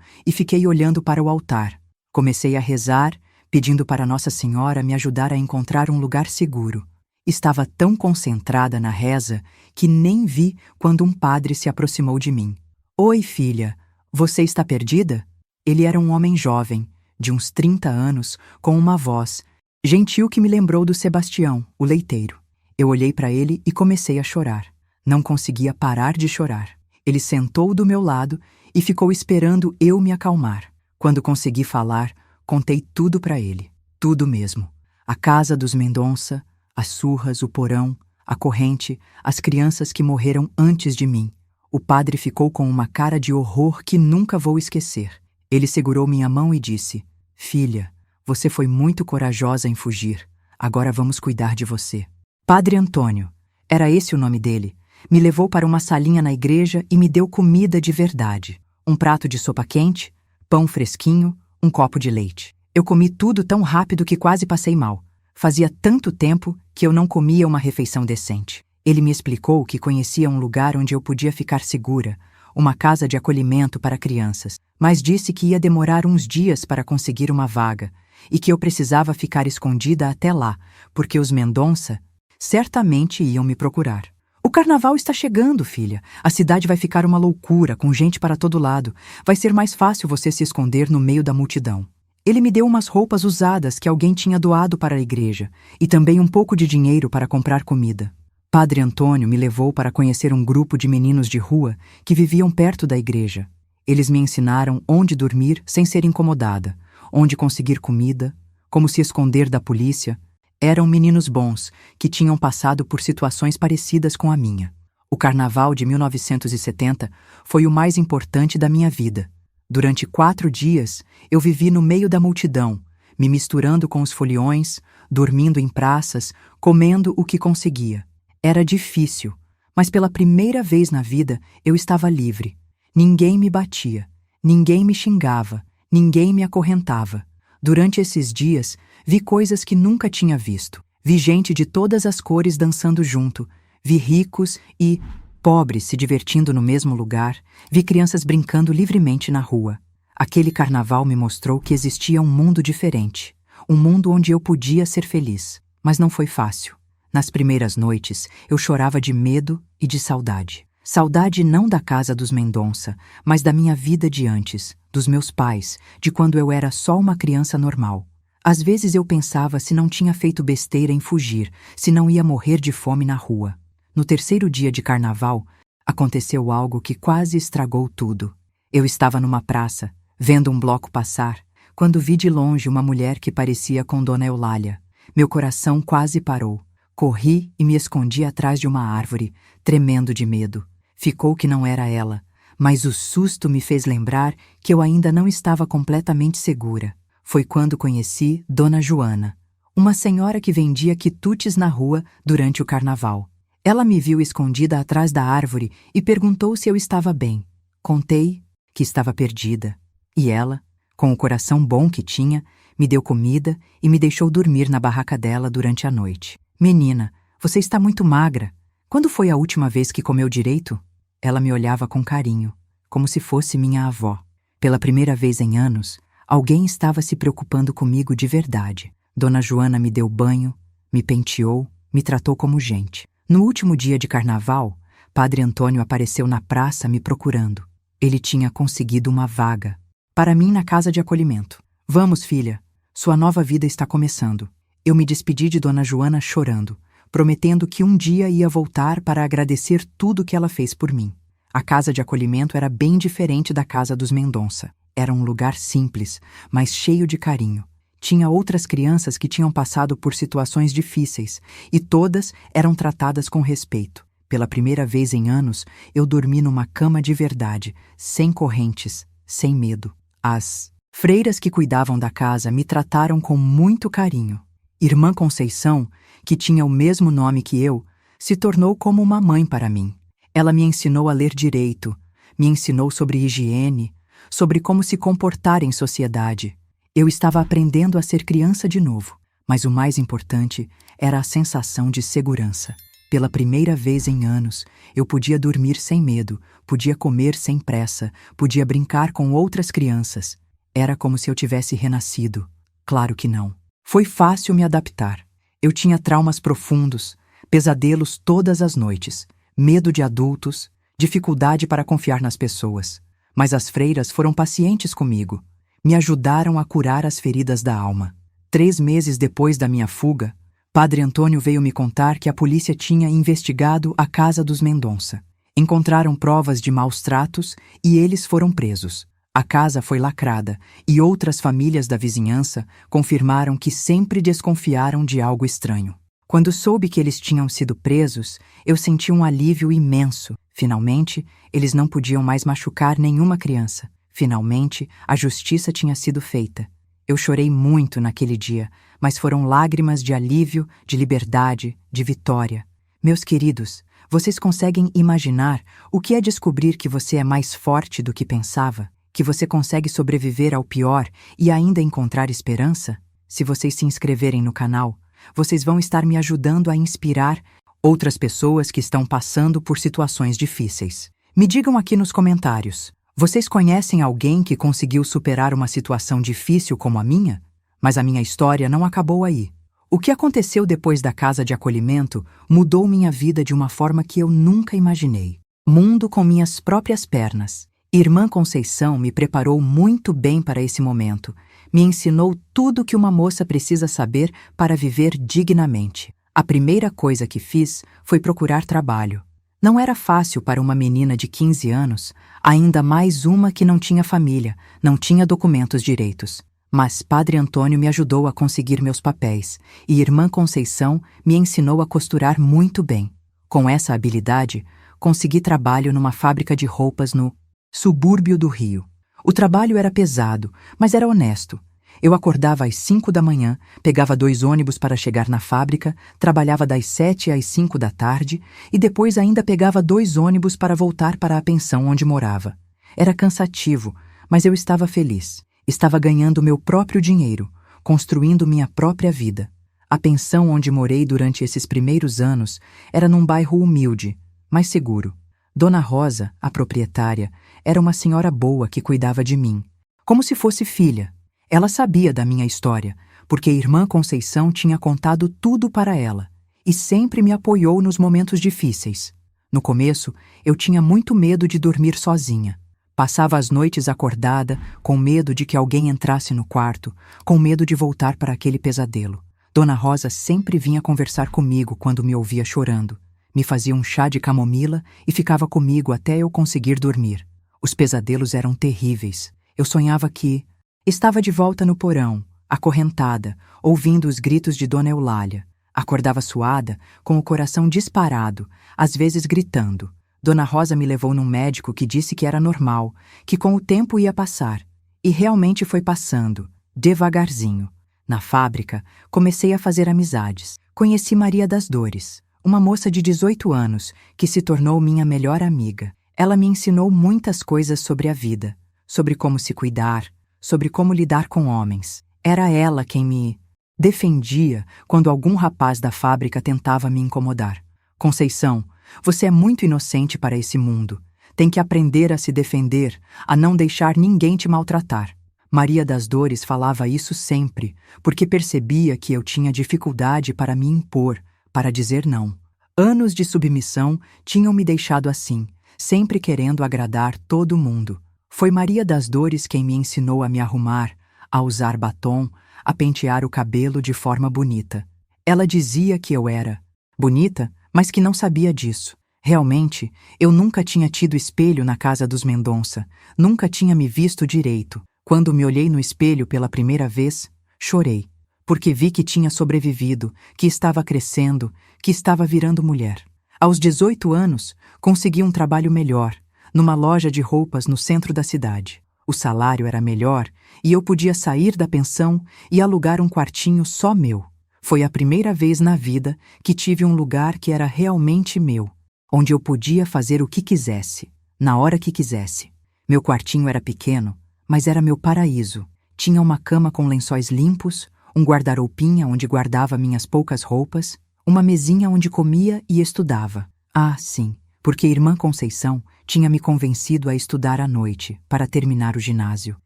e fiquei olhando para o altar. Comecei a rezar, pedindo para Nossa Senhora me ajudar a encontrar um lugar seguro. Estava tão concentrada na reza que nem vi quando um padre se aproximou de mim. "Oi, filha, você está perdida?" Ele era um homem jovem, de uns 30 anos, com uma voz gentil que me lembrou do Sebastião, o leiteiro. Eu olhei para ele e comecei a chorar. Não conseguia parar de chorar. Ele sentou do meu lado e ficou esperando eu me acalmar. Quando consegui falar, contei tudo para ele. Tudo mesmo. A casa dos Mendonça, as surras, o porão, a corrente, as crianças que morreram antes de mim. O padre ficou com uma cara de horror que nunca vou esquecer. Ele segurou minha mão e disse: "Filha, você foi muito corajosa em fugir. Agora vamos cuidar de você." Padre Antônio, era esse o nome dele, me levou para uma salinha na igreja e me deu comida de verdade. Um prato de sopa quente, pão fresquinho, um copo de leite. Eu comi tudo tão rápido que quase passei mal. Fazia tanto tempo que eu não comia uma refeição decente. Ele me explicou que conhecia um lugar onde eu podia ficar segura, uma casa de acolhimento para crianças, mas disse que ia demorar uns dias para conseguir uma vaga e que eu precisava ficar escondida até lá, porque os Mendonça certamente iam me procurar. "O carnaval está chegando, filha. A cidade vai ficar uma loucura, com gente para todo lado. Vai ser mais fácil você se esconder no meio da multidão." Ele me deu umas roupas usadas que alguém tinha doado para a igreja e também um pouco de dinheiro para comprar comida. Padre Antônio me levou para conhecer um grupo de meninos de rua que viviam perto da igreja. Eles me ensinaram onde dormir sem ser incomodada, onde conseguir comida, como se esconder da polícia. Eram meninos bons, que tinham passado por situações parecidas com a minha. O carnaval de 1970 foi o mais importante da minha vida. Durante 4 dias, eu vivi no meio da multidão, me misturando com os foliões, dormindo em praças, comendo o que conseguia. Era difícil, mas pela primeira vez na vida eu estava livre. Ninguém me batia, ninguém me xingava, ninguém me acorrentava. Durante esses dias, vi coisas que nunca tinha visto. Vi gente de todas as cores dançando junto, vi ricos e pobres se divertindo no mesmo lugar, vi crianças brincando livremente na rua. Aquele carnaval me mostrou que existia um mundo diferente, um mundo onde eu podia ser feliz. Mas não foi fácil. Nas primeiras noites, eu chorava de medo e de saudade. Saudade não da casa dos Mendonça, mas da minha vida de antes, dos meus pais, de quando eu era só uma criança normal. Às vezes eu pensava se não tinha feito besteira em fugir, se não ia morrer de fome na rua. No terceiro dia de carnaval, aconteceu algo que quase estragou tudo. Eu estava numa praça, vendo um bloco passar, quando vi de longe uma mulher que parecia com Dona Eulália. Meu coração quase parou. Corri e me escondi atrás de uma árvore, tremendo de medo. Ficou que não era ela, mas o susto me fez lembrar que eu ainda não estava completamente segura. Foi quando conheci Dona Joana, uma senhora que vendia quitutes na rua durante o carnaval. Ela me viu escondida atrás da árvore e perguntou se eu estava bem. Contei que estava perdida. E ela, com o coração bom que tinha, me deu comida e me deixou dormir na barraca dela durante a noite. "Menina, você está muito magra. Quando foi a última vez que comeu direito?" Ela me olhava com carinho, como se fosse minha avó. Pela primeira vez em anos, alguém estava se preocupando comigo de verdade. Dona Joana me deu banho, me penteou, me tratou como gente. No último dia de carnaval, Padre Antônio apareceu na praça me procurando. Ele tinha conseguido uma vaga para mim na casa de acolhimento. "Vamos, filha, sua nova vida está começando." Eu me despedi de Dona Joana chorando, prometendo que um dia ia voltar para agradecer tudo que ela fez por mim. A casa de acolhimento era bem diferente da casa dos Mendonça. Era um lugar simples, mas cheio de carinho. Tinha outras crianças que tinham passado por situações difíceis, e todas eram tratadas com respeito. Pela primeira vez em anos, eu dormi numa cama de verdade, sem correntes, sem medo. As freiras que cuidavam da casa me trataram com muito carinho. Irmã Conceição, que tinha o mesmo nome que eu, se tornou como uma mãe para mim. Ela me ensinou a ler direito, me ensinou sobre higiene, sobre como se comportar em sociedade. Eu estava aprendendo a ser criança de novo, Mas o mais importante era a sensação de segurança. Pela primeira vez em anos, eu podia dormir sem medo, podia comer sem pressa, podia brincar com outras crianças. Era como se eu tivesse renascido. Claro que não. Foi fácil me adaptar. Eu tinha traumas profundos, pesadelos todas as noites, medo de adultos, dificuldade para confiar nas pessoas. Mas as freiras foram pacientes comigo. Me ajudaram a curar as feridas da alma. 3 meses depois da minha fuga, Padre Antônio veio me contar que a polícia tinha investigado a casa dos Mendonça. Encontraram provas de maus tratos e eles foram presos. A casa foi lacrada e outras famílias da vizinhança confirmaram que sempre desconfiaram de algo estranho. Quando soube que eles tinham sido presos, eu senti um alívio imenso. Finalmente, eles não podiam mais machucar nenhuma criança. Finalmente, a justiça tinha sido feita. Eu chorei muito naquele dia, mas foram lágrimas de alívio, de liberdade, de vitória. Meus queridos, vocês conseguem imaginar o que é descobrir que você é mais forte do que pensava? Que você consegue sobreviver ao pior e ainda encontrar esperança? Se vocês se inscreverem no canal, vocês vão estar me ajudando a inspirar outras pessoas que estão passando por situações difíceis. Me digam aqui nos comentários, vocês conhecem alguém que conseguiu superar uma situação difícil como a minha? Mas a minha história não acabou aí. O que aconteceu depois da casa de acolhimento mudou minha vida de uma forma que eu nunca imaginei. Mundo com minhas próprias pernas. Irmã Conceição me preparou muito bem para esse momento. Me ensinou tudo que uma moça precisa saber para viver dignamente. A primeira coisa que fiz foi procurar trabalho. Não era fácil para uma menina de 15 anos, ainda mais uma que não tinha família, não tinha documentos direitos. Mas Padre Antônio me ajudou a conseguir meus papéis e Irmã Conceição me ensinou a costurar muito bem. Com essa habilidade, consegui trabalho numa fábrica de roupas no subúrbio do Rio. O trabalho era pesado, mas era honesto. Eu acordava às 5 da manhã, pegava 2 ônibus para chegar na fábrica, trabalhava das 7 às 5 da tarde e depois ainda pegava 2 ônibus para voltar para a pensão onde morava. Era cansativo, mas eu estava feliz. Estava ganhando meu próprio dinheiro, construindo minha própria vida. A pensão onde morei durante esses primeiros anos era num bairro humilde, mas seguro. Dona Rosa, a proprietária, era uma senhora boa que cuidava de mim, como se fosse filha. Ela sabia da minha história, porque a Irmã Conceição tinha contado tudo para ela e sempre me apoiou nos momentos difíceis. No começo, eu tinha muito medo de dormir sozinha. Passava as noites acordada, com medo de que alguém entrasse no quarto, com medo de voltar para aquele pesadelo. Dona Rosa sempre vinha conversar comigo quando me ouvia chorando. Me fazia um chá de camomila e ficava comigo até eu conseguir dormir. Os pesadelos eram terríveis. Eu sonhava que estava de volta no porão, acorrentada, ouvindo os gritos de Dona Eulália. Acordava suada, com o coração disparado, às vezes gritando. Dona Rosa me levou num médico que disse que era normal, que com o tempo ia passar. E realmente foi passando, devagarzinho. Na fábrica, comecei a fazer amizades. Conheci Maria das Dores, uma moça de 18 anos, que se tornou minha melhor amiga. Ela me ensinou muitas coisas sobre a vida, sobre como se cuidar, sobre como lidar com homens. Era ela quem me defendia quando algum rapaz da fábrica tentava me incomodar. Conceição, você é muito inocente para esse mundo. Tem que aprender a se defender, a não deixar ninguém te maltratar. Maria das Dores falava isso sempre, porque percebia que eu tinha dificuldade para me impor, para dizer não. Anos de submissão tinham me deixado assim, sempre querendo agradar todo mundo. Foi Maria das Dores quem me ensinou a me arrumar, a usar batom, a pentear o cabelo de forma bonita. Ela dizia que eu era bonita, mas que não sabia disso. Realmente, eu nunca tinha tido espelho na casa dos Mendonça, nunca tinha me visto direito. Quando me olhei no espelho pela primeira vez, chorei, porque vi que tinha sobrevivido, que estava crescendo, que estava virando mulher. Aos 18 anos, consegui um trabalho melhor, numa loja de roupas no centro da cidade. O salário era melhor e eu podia sair da pensão e alugar um quartinho só meu. Foi a primeira vez na vida que tive um lugar que era realmente meu, onde eu podia fazer o que quisesse, na hora que quisesse. Meu quartinho era pequeno, mas era meu paraíso. Tinha uma cama com lençóis limpos, um guarda-roupinha onde guardava minhas poucas roupas, uma mesinha onde comia e estudava. Ah, sim, porque Irmã Conceição tinha me convencido a estudar à noite para terminar o ginásio.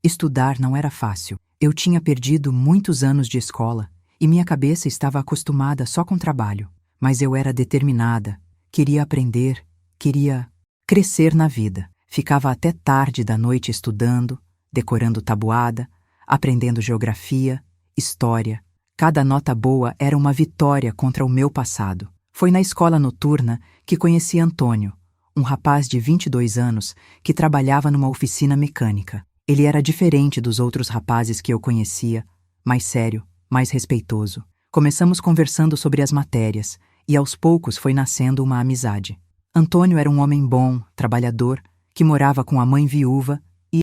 Estudar não era fácil. Eu tinha perdido muitos anos de escola e minha cabeça estava acostumada só com trabalho. Mas eu era determinada, queria aprender, queria crescer na vida. Ficava até tarde da noite estudando, decorando tabuada, aprendendo geografia, história. Cada nota boa era uma vitória contra o meu passado. Foi na escola noturna que conheci Antônio, um rapaz de 22 anos que trabalhava numa oficina mecânica. Ele era diferente dos outros rapazes que eu conhecia, mais sério, mais respeitoso. Começamos conversando sobre as matérias e aos poucos foi nascendo uma amizade. Antônio era um homem bom, trabalhador, que morava com a mãe viúva e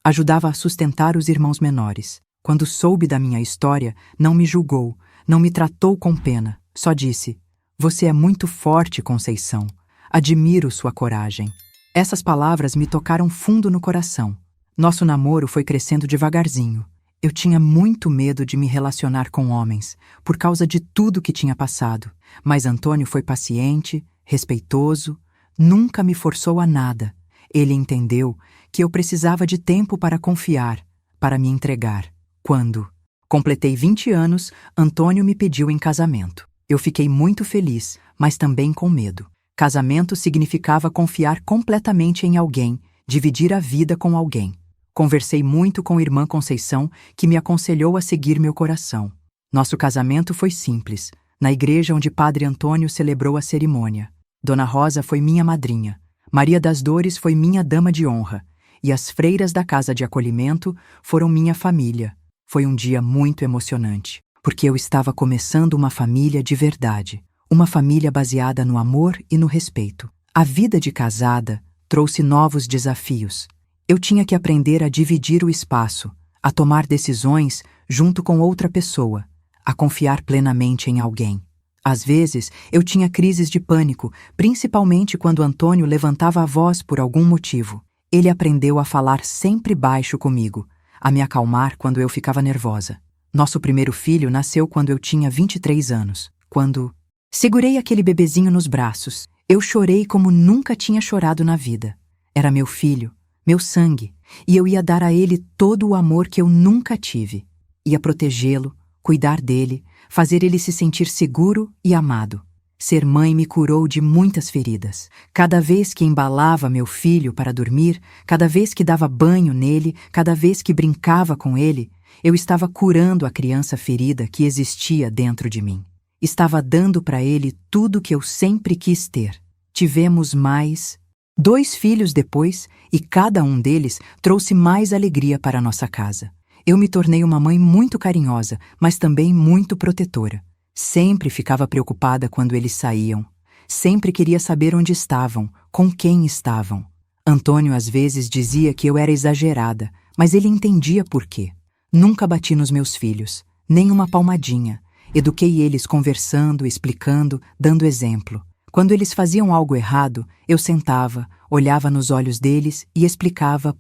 ajudava a sustentar os irmãos menores. Quando soube da minha história, não me julgou, não me tratou com pena, só disse: "Você é muito forte, Conceição. Admiro sua coragem." Essas palavras me tocaram fundo no coração. Nosso namoro foi crescendo devagarzinho. Eu tinha muito medo de me relacionar com homens, por causa de tudo que tinha passado. Mas Antônio foi paciente, respeitoso, nunca me forçou a nada. Ele entendeu que eu precisava de tempo para confiar, para me entregar. Quando completei 20 anos, Antônio me pediu em casamento. Eu fiquei muito feliz, mas também com medo. Casamento significava confiar completamente em alguém, dividir a vida com alguém. Conversei muito com Irmã Conceição, que me aconselhou a seguir meu coração. Nosso casamento foi simples, na igreja onde Padre Antônio celebrou a cerimônia. Dona Rosa foi minha madrinha, Maria das Dores foi minha dama de honra, e as freiras da casa de acolhimento foram minha família. Foi um dia muito emocionante, porque eu estava começando uma família de verdade, uma família baseada no amor e no respeito. A vida de casada trouxe novos desafios. Eu tinha que aprender a dividir o espaço, a tomar decisões junto com outra pessoa, a confiar plenamente em alguém. Às vezes, eu tinha crises de pânico, principalmente quando Antônio levantava a voz por algum motivo. Ele aprendeu a falar sempre baixo comigo, a me acalmar quando eu ficava nervosa. Nosso primeiro filho nasceu quando eu tinha 23 anos, quando segurei aquele bebezinho nos braços. Eu chorei como nunca tinha chorado na vida. Era meu filho, meu sangue, e eu ia dar a ele todo o amor que eu nunca tive. Ia protegê-lo, cuidar dele, fazer ele se sentir seguro e amado. Ser mãe me curou de muitas feridas. Cada vez que embalava meu filho para dormir, cada vez que dava banho nele, cada vez que brincava com ele, eu estava curando a criança ferida que existia dentro de mim. Estava dando para ele tudo que eu sempre quis ter. Tivemos mais 2 filhos depois, e cada um deles trouxe mais alegria para a nossa casa. Eu me tornei uma mãe muito carinhosa, mas também muito protetora. Sempre ficava preocupada quando eles saíam. Sempre queria saber onde estavam, com quem estavam. Antônio às vezes dizia que eu era exagerada, mas ele entendia por quê. Nunca bati nos meus filhos, nem uma palmadinha. Eduquei eles conversando, explicando, dando exemplo. Quando eles faziam algo errado, eu sentava, olhava nos olhos deles e explicava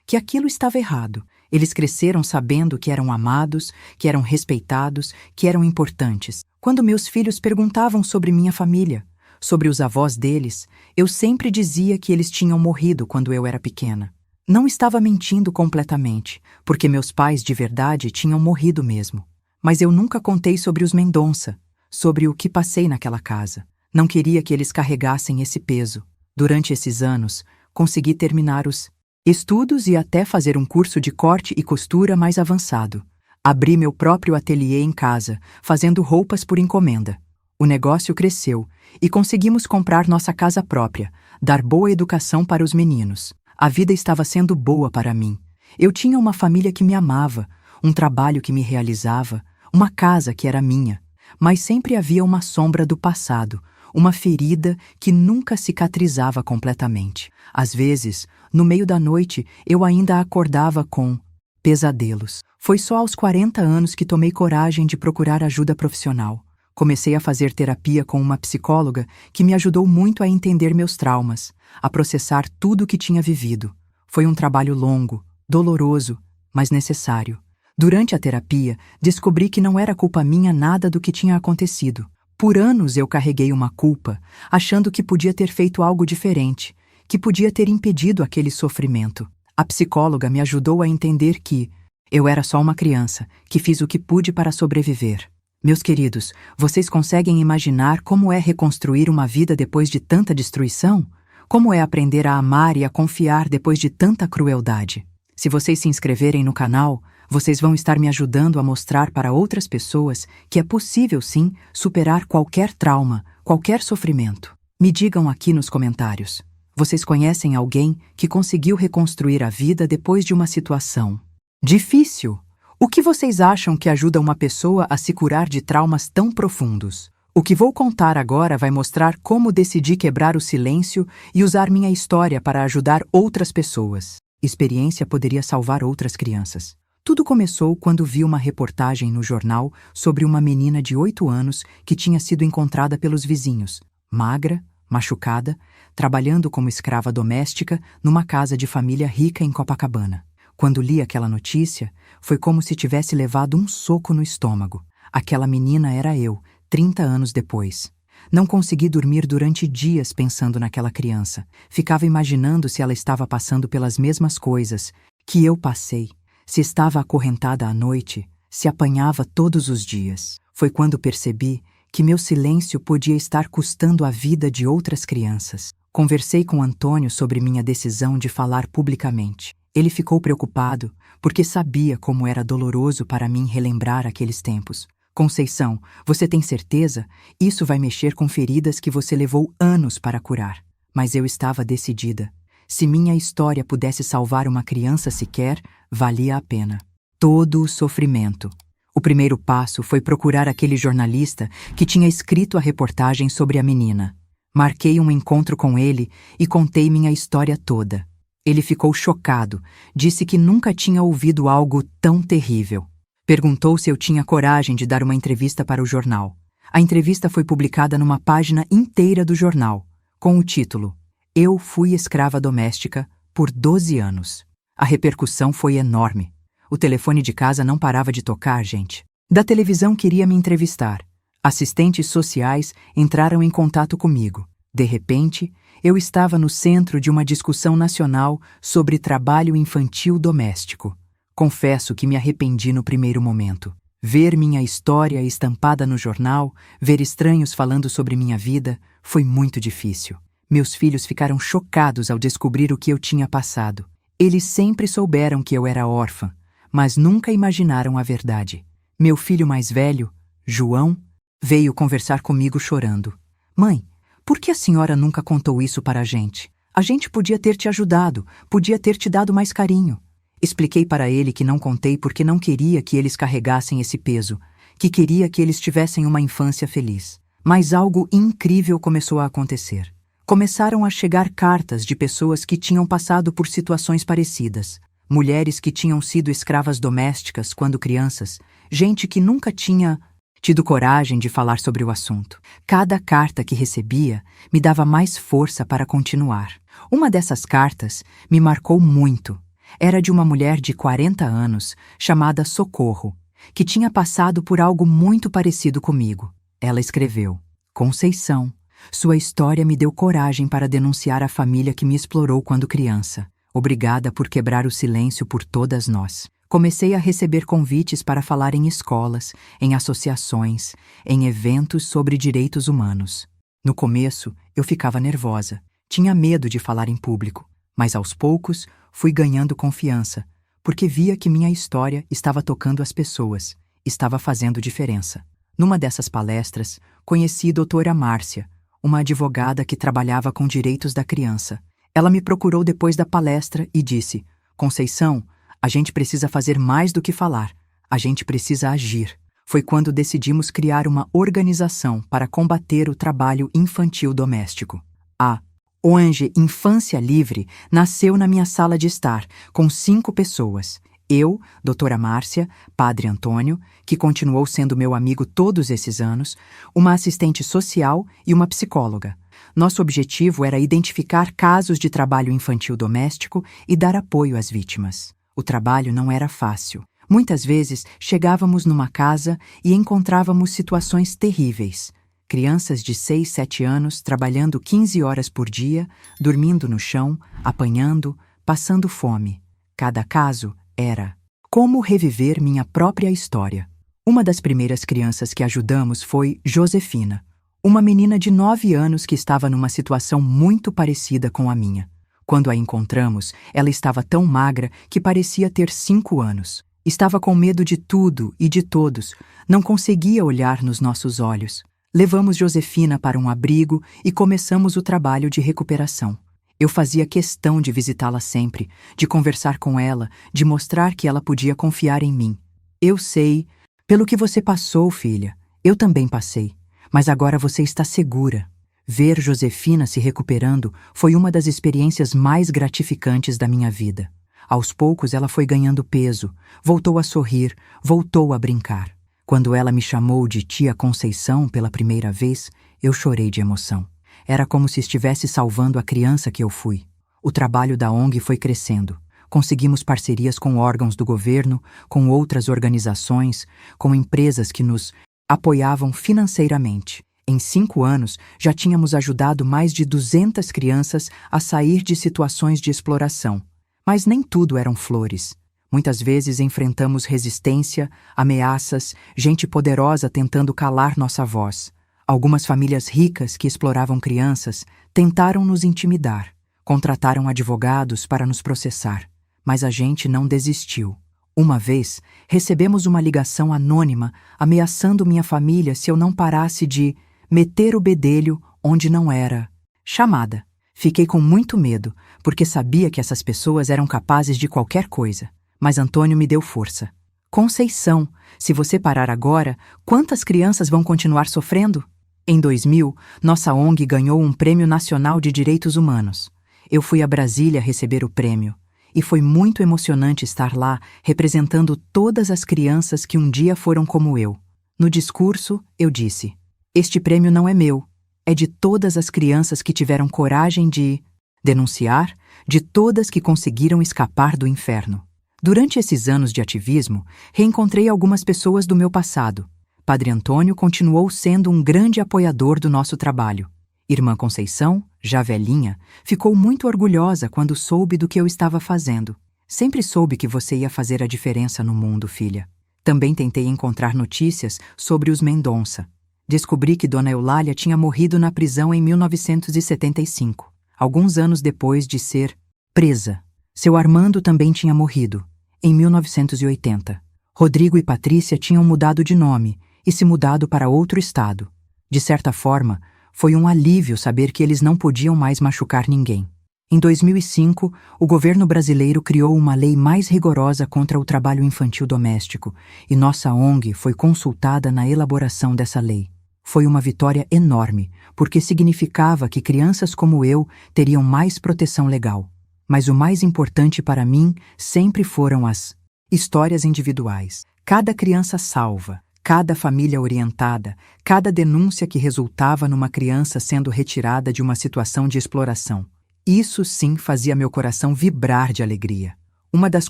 que aquilo estava errado. Eles cresceram sabendo que eram amados, que eram respeitados, que eram importantes. Quando meus filhos perguntavam sobre minha família, sobre os avós deles, eu sempre dizia que eles tinham morrido quando eu era pequena. Não estava mentindo completamente, porque meus pais de verdade tinham morrido mesmo. Mas eu nunca contei sobre os Mendonça, sobre o que passei naquela casa. Não queria que eles carregassem esse peso. Durante esses anos, consegui terminar os estudos e até fazer um curso de corte e costura mais avançado. Abri meu próprio ateliê em casa, fazendo roupas por encomenda. O negócio cresceu e conseguimos comprar nossa casa própria, dar boa educação para os meninos. A vida estava sendo boa para mim. Eu tinha uma família que me amava, um trabalho que me realizava, uma casa que era minha. Mas sempre havia uma sombra do passado, uma ferida que nunca cicatrizava completamente. Às vezes, no meio da noite, eu ainda acordava com pesadelos. Foi só aos 40 anos que tomei coragem de procurar ajuda profissional. Comecei a fazer terapia com uma psicóloga que me ajudou muito a entender meus traumas, a processar tudo o que tinha vivido. Foi um trabalho longo, doloroso, mas necessário. Durante a terapia, descobri que não era culpa minha nada do que tinha acontecido. Por anos eu carreguei uma culpa, achando que podia ter feito algo diferente, que podia ter impedido aquele sofrimento. A psicóloga me ajudou a entender que eu era só uma criança, que fiz o que pude para sobreviver. Meus queridos, vocês conseguem imaginar como é reconstruir uma vida depois de tanta destruição? Como é aprender a amar e a confiar depois de tanta crueldade? Se vocês se inscreverem no canal, vocês vão estar me ajudando a mostrar para outras pessoas que é possível sim superar qualquer trauma, qualquer sofrimento. Me digam aqui nos comentários. Vocês conhecem alguém que conseguiu reconstruir a vida depois de uma situação difícil? O que vocês acham que ajuda uma pessoa a se curar de traumas tão profundos? O que vou contar agora vai mostrar como decidi quebrar o silêncio e usar minha história para ajudar outras pessoas. Experiência poderia salvar outras crianças. Tudo começou quando vi uma reportagem no jornal sobre uma menina de 8 anos que tinha sido encontrada pelos vizinhos, magra, machucada, trabalhando como escrava doméstica numa casa de família rica em Copacabana. Quando li aquela notícia, foi como se tivesse levado um soco no estômago. Aquela menina era eu, 30 anos depois. Não consegui dormir durante dias pensando naquela criança. Ficava imaginando se ela estava passando pelas mesmas coisas que eu passei. Se estava acorrentada à noite, se apanhava todos os dias. Foi quando percebi que meu silêncio podia estar custando a vida de outras crianças. Conversei com Antônio sobre minha decisão de falar publicamente. Ele ficou preocupado, porque sabia como era doloroso para mim relembrar aqueles tempos. Conceição, você tem certeza? Isso vai mexer com feridas que você levou anos para curar. Mas eu estava decidida. Se minha história pudesse salvar uma criança sequer, valia a pena. Todo o sofrimento. O primeiro passo foi procurar aquele jornalista que tinha escrito a reportagem sobre a menina. Marquei um encontro com ele e contei minha história toda. Ele ficou chocado, disse que nunca tinha ouvido algo tão terrível. Perguntou se eu tinha coragem de dar uma entrevista para o jornal. A entrevista foi publicada numa página inteira do jornal, com o título Eu fui escrava doméstica por 12 anos. A repercussão foi enorme. O telefone de casa não parava de tocar, gente. Da televisão queria me entrevistar. Assistentes sociais entraram em contato comigo. De repente, eu estava no centro de uma discussão nacional sobre trabalho infantil doméstico. Confesso que me arrependi no primeiro momento. Ver minha história estampada no jornal, ver estranhos falando sobre minha vida, foi muito difícil. Meus filhos ficaram chocados ao descobrir o que eu tinha passado. Eles sempre souberam que eu era órfã, mas nunca imaginaram a verdade. Meu filho mais velho, João, veio conversar comigo chorando. Mãe, por que a senhora nunca contou isso para a gente? A gente podia ter te ajudado, podia ter te dado mais carinho. Expliquei para ele que não contei porque não queria que eles carregassem esse peso, que queria que eles tivessem uma infância feliz. Mas algo incrível começou a acontecer. Começaram a chegar cartas de pessoas que tinham passado por situações parecidas. Mulheres que tinham sido escravas domésticas quando crianças, gente que nunca tinha tido coragem de falar sobre o assunto. Cada carta que recebia me dava mais força para continuar. Uma dessas cartas me marcou muito. Era de uma mulher de 40 anos, chamada Socorro, que tinha passado por algo muito parecido comigo. Ela escreveu: Conceição, sua história me deu coragem para denunciar a família que me explorou quando criança. Obrigada por quebrar o silêncio por todas nós. Comecei a receber convites para falar em escolas, em associações, em eventos sobre direitos humanos. No começo, eu ficava nervosa. Tinha medo de falar em público, mas aos poucos fui ganhando confiança, porque via que minha história estava tocando as pessoas, estava fazendo diferença. Numa dessas palestras, conheci a doutora Márcia, uma advogada que trabalhava com direitos da criança. Ela me procurou depois da palestra e disse: Conceição, a gente precisa fazer mais do que falar, a gente precisa agir. Foi quando decidimos criar uma organização para combater o trabalho infantil doméstico. A ONG Infância Livre nasceu na minha sala de estar, com 5 pessoas. Eu, doutora Márcia, padre Antônio, que continuou sendo meu amigo todos esses anos, uma assistente social e uma psicóloga. Nosso objetivo era identificar casos de trabalho infantil doméstico e dar apoio às vítimas. O trabalho não era fácil. Muitas vezes chegávamos numa casa e encontrávamos situações terríveis. Crianças de 6, 7 anos trabalhando 15 horas por dia, dormindo no chão, apanhando, passando fome. Cada caso era como reviver minha própria história. Uma das primeiras crianças que ajudamos foi Josefina, uma menina de 9 anos que estava numa situação muito parecida com a minha. Quando a encontramos, ela estava tão magra que parecia ter 5 anos. Estava com medo de tudo e de todos, não conseguia olhar nos nossos olhos. Levamos Josefina para um abrigo e começamos o trabalho de recuperação. Eu fazia questão de visitá-la sempre, de conversar com ela, de mostrar que ela podia confiar em mim. Eu sei, pelo que você passou, filha, eu também passei, mas agora você está segura. Ver Josefina se recuperando foi uma das experiências mais gratificantes da minha vida. Aos poucos ela foi ganhando peso, voltou a sorrir, voltou a brincar. Quando ela me chamou de tia Conceição pela primeira vez, eu chorei de emoção. Era como se estivesse salvando a criança que eu fui. O trabalho da ONG foi crescendo. Conseguimos parcerias com órgãos do governo, com outras organizações, com empresas que nos apoiavam financeiramente. Em 5 anos, já tínhamos ajudado mais de 200 crianças a sair de situações de exploração. Mas nem tudo eram flores. Muitas vezes enfrentamos resistência, ameaças, gente poderosa tentando calar nossa voz. Algumas famílias ricas que exploravam crianças tentaram nos intimidar, contrataram advogados para nos processar, mas a gente não desistiu. Uma vez, recebemos uma ligação anônima ameaçando minha família se eu não parasse de meter o bedelho onde não era. Chamada. Fiquei com muito medo, porque sabia que essas pessoas eram capazes de qualquer coisa. Mas Antônio me deu força. Conceição, se você parar agora, quantas crianças vão continuar sofrendo? Em 2000, nossa ONG ganhou um Prêmio Nacional de Direitos Humanos. Eu fui a Brasília receber o prêmio. E foi muito emocionante estar lá, representando todas as crianças que um dia foram como eu. No discurso, eu disse: este prêmio não é meu, é de todas as crianças que tiveram coragem de denunciar, de todas que conseguiram escapar do inferno. Durante esses anos de ativismo, reencontrei algumas pessoas do meu passado. Padre Antônio continuou sendo um grande apoiador do nosso trabalho. Irmã Conceição, já velhinha, ficou muito orgulhosa quando soube do que eu estava fazendo. Sempre soube que você ia fazer a diferença no mundo, filha. Também tentei encontrar notícias sobre os Mendonça. Descobri que Dona Eulália tinha morrido na prisão em 1975, alguns anos depois de ser presa. Seu Armando também tinha morrido, em 1980. Rodrigo e Patrícia tinham mudado de nome e se mudado para outro estado. De certa forma, foi um alívio saber que eles não podiam mais machucar ninguém. Em 2005, o governo brasileiro criou uma lei mais rigorosa contra o trabalho infantil doméstico e nossa ONG foi consultada na elaboração dessa lei. Foi uma vitória enorme, porque significava que crianças como eu teriam mais proteção legal. Mas o mais importante para mim sempre foram as histórias individuais. Cada criança salva, cada família orientada, cada denúncia que resultava numa criança sendo retirada de uma situação de exploração. Isso sim fazia meu coração vibrar de alegria. Uma das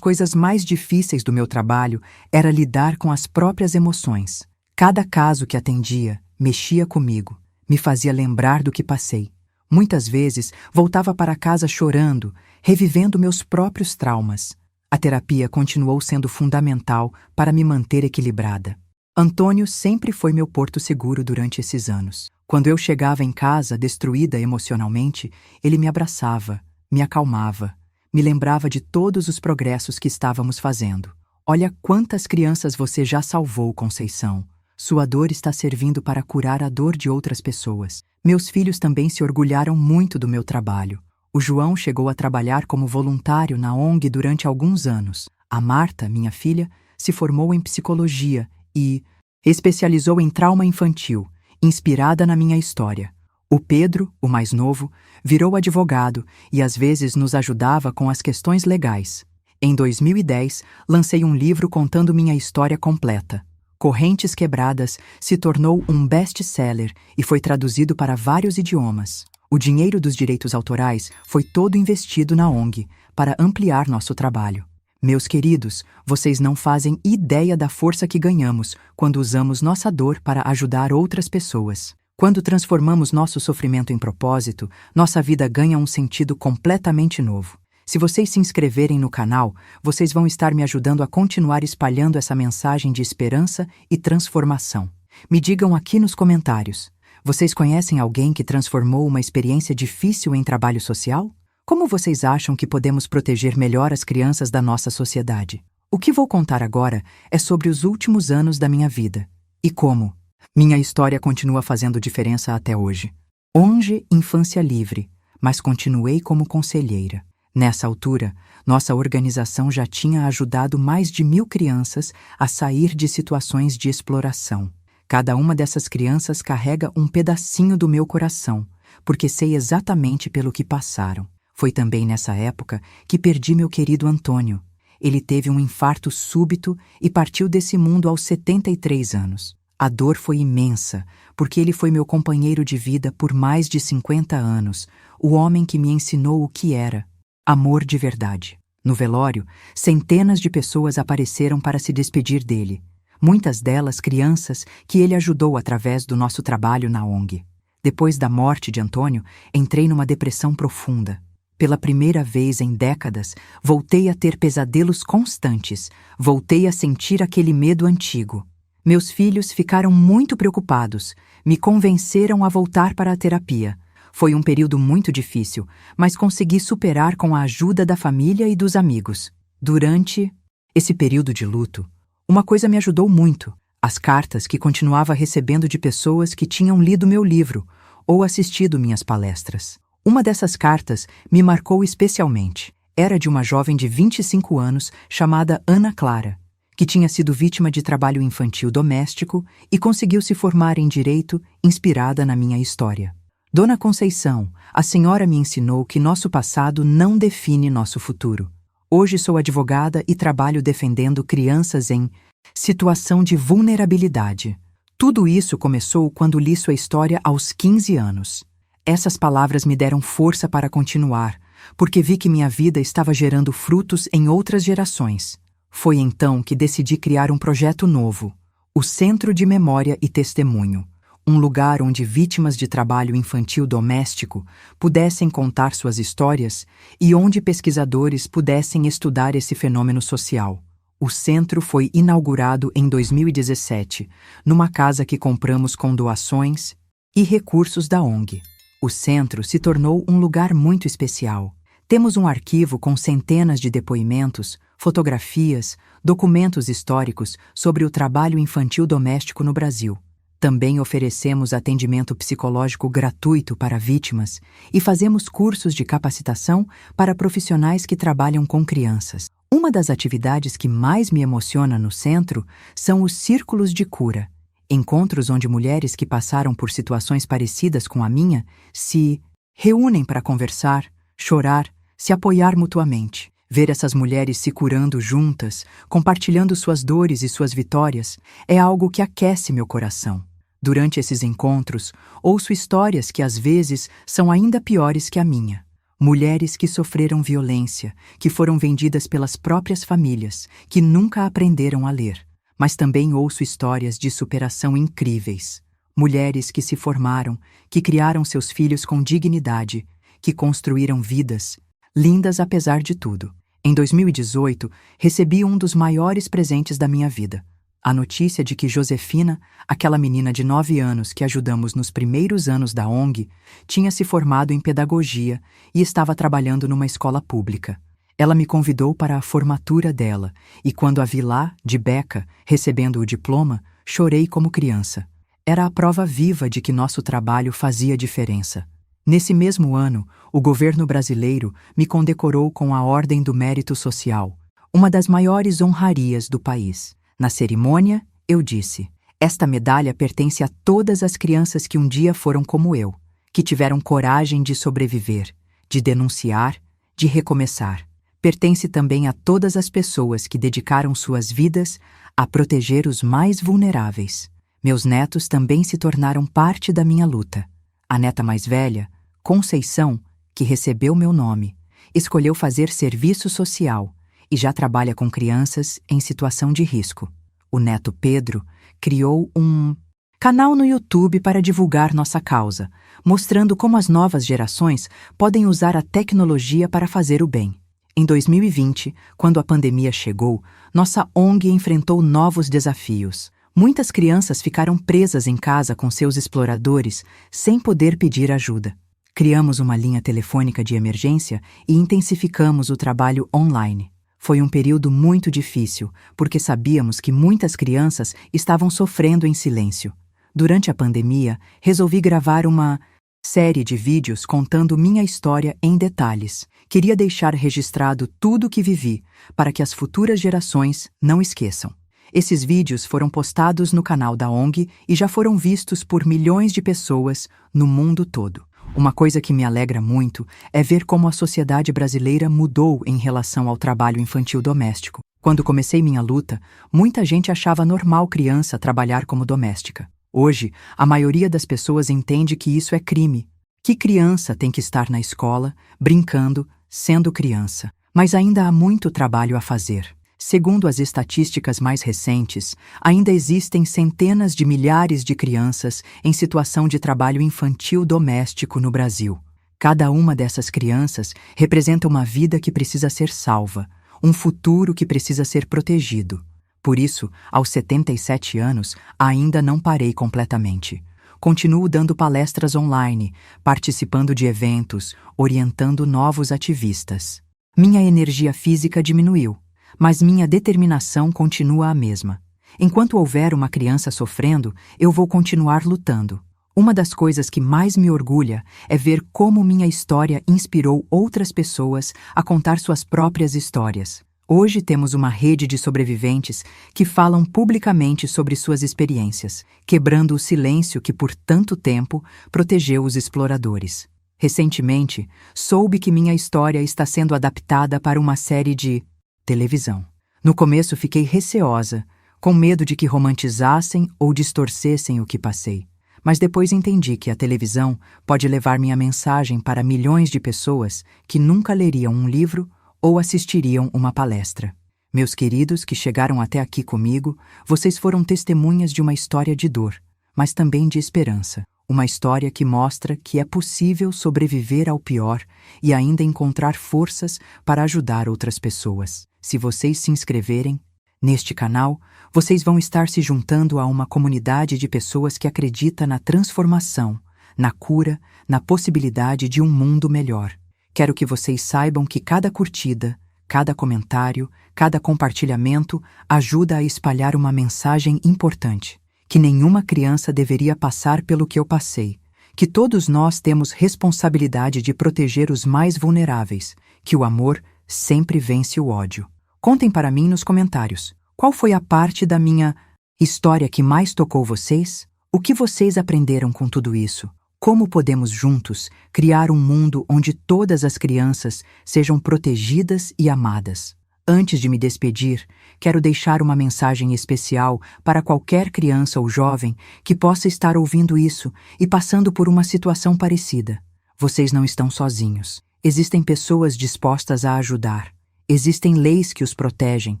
coisas mais difíceis do meu trabalho era lidar com as próprias emoções. Cada caso que atendia mexia comigo, me fazia lembrar do que passei. Muitas vezes voltava para casa chorando, revivendo meus próprios traumas. A terapia continuou sendo fundamental para me manter equilibrada. Antônio sempre foi meu porto seguro durante esses anos. Quando eu chegava em casa destruída emocionalmente, ele me abraçava, me acalmava, me lembrava de todos os progressos que estávamos fazendo. Olha quantas crianças você já salvou, Conceição. Sua dor está servindo para curar a dor de outras pessoas. Meus filhos também se orgulharam muito do meu trabalho. O João chegou a trabalhar como voluntário na ONG durante alguns anos. A Marta, minha filha, se formou em psicologia e especializou em trauma infantil, inspirada na minha história. O Pedro, o mais novo, virou advogado e às vezes nos ajudava com as questões legais. Em 2010, lancei um livro contando minha história completa. Correntes Quebradas se tornou um best-seller e foi traduzido para vários idiomas. O dinheiro dos direitos autorais foi todo investido na ONG para ampliar nosso trabalho. Meus queridos, vocês não fazem ideia da força que ganhamos quando usamos nossa dor para ajudar outras pessoas. Quando transformamos nosso sofrimento em propósito, nossa vida ganha um sentido completamente novo. Se vocês se inscreverem no canal, vocês vão estar me ajudando a continuar espalhando essa mensagem de esperança e transformação. Me digam aqui nos comentários: vocês conhecem alguém que transformou uma experiência difícil em trabalho social? Como vocês acham que podemos proteger melhor as crianças da nossa sociedade? O que vou contar agora é sobre os últimos anos da minha vida e como minha história continua fazendo diferença até hoje. Hoje, infância livre, mas continuei como conselheira. Nessa altura, nossa organização já tinha ajudado mais de 1.000 crianças a sair de situações de exploração. Cada uma dessas crianças carrega um pedacinho do meu coração, porque sei exatamente pelo que passaram. Foi também nessa época que perdi meu querido Antônio. Ele teve um infarto súbito e partiu desse mundo aos 73 anos. A dor foi imensa, porque ele foi meu companheiro de vida por mais de 50 anos, o homem que me ensinou o que era amor de verdade. No velório, centenas de pessoas apareceram para se despedir dele, muitas delas crianças que ele ajudou através do nosso trabalho na ONG. Depois da morte de Antônio, entrei numa depressão profunda. Pela primeira vez em décadas, voltei a ter pesadelos constantes, voltei a sentir aquele medo antigo. Meus filhos ficaram muito preocupados, me convenceram a voltar para a terapia. Foi um período muito difícil, mas consegui superar com a ajuda da família e dos amigos. Durante esse período de luto, uma coisa me ajudou muito: as cartas que continuava recebendo de pessoas que tinham lido meu livro ou assistido minhas palestras. Uma dessas cartas me marcou especialmente. Era de uma jovem de 25 anos chamada Ana Clara, que tinha sido vítima de trabalho infantil doméstico e conseguiu se formar em direito inspirada na minha história. Dona Conceição, a senhora me ensinou que nosso passado não define nosso futuro. Hoje sou advogada e trabalho defendendo crianças em situação de vulnerabilidade. Tudo isso começou quando li sua história aos 15 anos. Essas palavras me deram força para continuar, porque vi que minha vida estava gerando frutos em outras gerações. Foi então que decidi criar um projeto novo, o Centro de Memória e Testemunho, um lugar onde vítimas de trabalho infantil doméstico pudessem contar suas histórias e onde pesquisadores pudessem estudar esse fenômeno social. O centro foi inaugurado em 2017, numa casa que compramos com doações e recursos da ONG. O centro se tornou um lugar muito especial. Temos um arquivo com centenas de depoimentos, fotografias, documentos históricos sobre o trabalho infantil doméstico no Brasil. Também oferecemos atendimento psicológico gratuito para vítimas e fazemos cursos de capacitação para profissionais que trabalham com crianças. Uma das atividades que mais me emociona no centro são os círculos de cura. Encontros onde mulheres que passaram por situações parecidas com a minha se reúnem para conversar, chorar, se apoiar mutuamente. Ver essas mulheres se curando juntas, compartilhando suas dores e suas vitórias, é algo que aquece meu coração. Durante esses encontros, ouço histórias que às vezes são ainda piores que a minha. Mulheres que sofreram violência, que foram vendidas pelas próprias famílias, que nunca aprenderam a ler. Mas também ouço histórias de superação incríveis. Mulheres que se formaram, que criaram seus filhos com dignidade, que construíram vidas lindas apesar de tudo. Em 2018, recebi um dos maiores presentes da minha vida. A notícia de que Josefina, aquela menina de 9 anos que ajudamos nos primeiros anos da ONG, tinha se formado em pedagogia e estava trabalhando numa escola pública. Ela me convidou para a formatura dela e quando a vi lá, de beca, recebendo o diploma, chorei como criança. Era a prova viva de que nosso trabalho fazia diferença. Nesse mesmo ano, o governo brasileiro me condecorou com a Ordem do Mérito Social, uma das maiores honrarias do país. Na cerimônia, eu disse: esta medalha pertence a todas as crianças que um dia foram como eu, que tiveram coragem de sobreviver, de denunciar, de recomeçar. Pertence também a todas as pessoas que dedicaram suas vidas a proteger os mais vulneráveis. Meus netos também se tornaram parte da minha luta. A neta mais velha, Conceição, que recebeu meu nome, escolheu fazer serviço social e já trabalha com crianças em situação de risco. O neto Pedro criou um canal no YouTube para divulgar nossa causa, mostrando como as novas gerações podem usar a tecnologia para fazer o bem. Em 2020, quando a pandemia chegou, nossa ONG enfrentou novos desafios. Muitas crianças ficaram presas em casa com seus exploradores, sem poder pedir ajuda. Criamos uma linha telefônica de emergência e intensificamos o trabalho online. Foi um período muito difícil, porque sabíamos que muitas crianças estavam sofrendo em silêncio. Durante a pandemia, resolvi gravar uma série de vídeos contando minha história em detalhes. Queria deixar registrado tudo o que vivi, para que as futuras gerações não esqueçam. Esses vídeos foram postados no canal da ONG e já foram vistos por milhões de pessoas no mundo todo. Uma coisa que me alegra muito é ver como a sociedade brasileira mudou em relação ao trabalho infantil doméstico. Quando comecei minha luta, muita gente achava normal criança trabalhar como doméstica. Hoje, a maioria das pessoas entende que isso é crime, que criança tem que estar na escola, brincando, sendo criança. Mas ainda há muito trabalho a fazer. Segundo as estatísticas mais recentes, ainda existem centenas de milhares de crianças em situação de trabalho infantil doméstico no Brasil. Cada uma dessas crianças representa uma vida que precisa ser salva, um futuro que precisa ser protegido. Por isso, aos 77 anos, ainda não parei completamente. Continuo dando palestras online, participando de eventos, orientando novos ativistas. Minha energia física diminuiu, mas minha determinação continua a mesma. Enquanto houver uma criança sofrendo, eu vou continuar lutando. Uma das coisas que mais me orgulha é ver como minha história inspirou outras pessoas a contar suas próprias histórias. Hoje temos uma rede de sobreviventes que falam publicamente sobre suas experiências, quebrando o silêncio que por tanto tempo protegeu os exploradores. Recentemente, soube que minha história está sendo adaptada para uma série de televisão. No começo fiquei receosa, com medo de que romantizassem ou distorcessem o que passei. Mas depois entendi que a televisão pode levar minha mensagem para milhões de pessoas que nunca leriam um livro ou assistiriam uma palestra. Meus queridos que chegaram até aqui comigo, vocês foram testemunhas de uma história de dor, mas também de esperança. Uma história que mostra que é possível sobreviver ao pior e ainda encontrar forças para ajudar outras pessoas. Se vocês se inscreverem neste canal, vocês vão estar se juntando a uma comunidade de pessoas que acredita na transformação, na cura, na possibilidade de um mundo melhor. Quero que vocês saibam que cada curtida, cada comentário, cada compartilhamento ajuda a espalhar uma mensagem importante. Que nenhuma criança deveria passar pelo que eu passei, que todos nós temos responsabilidade de proteger os mais vulneráveis, que o amor sempre vence o ódio. Contem para mim nos comentários, qual foi a parte da minha história que mais tocou vocês? O que vocês aprenderam com tudo isso? Como podemos juntos criar um mundo onde todas as crianças sejam protegidas e amadas? Antes de me despedir, quero deixar uma mensagem especial para qualquer criança ou jovem que possa estar ouvindo isso e passando por uma situação parecida. Vocês não estão sozinhos. Existem pessoas dispostas a ajudar. Existem leis que os protegem.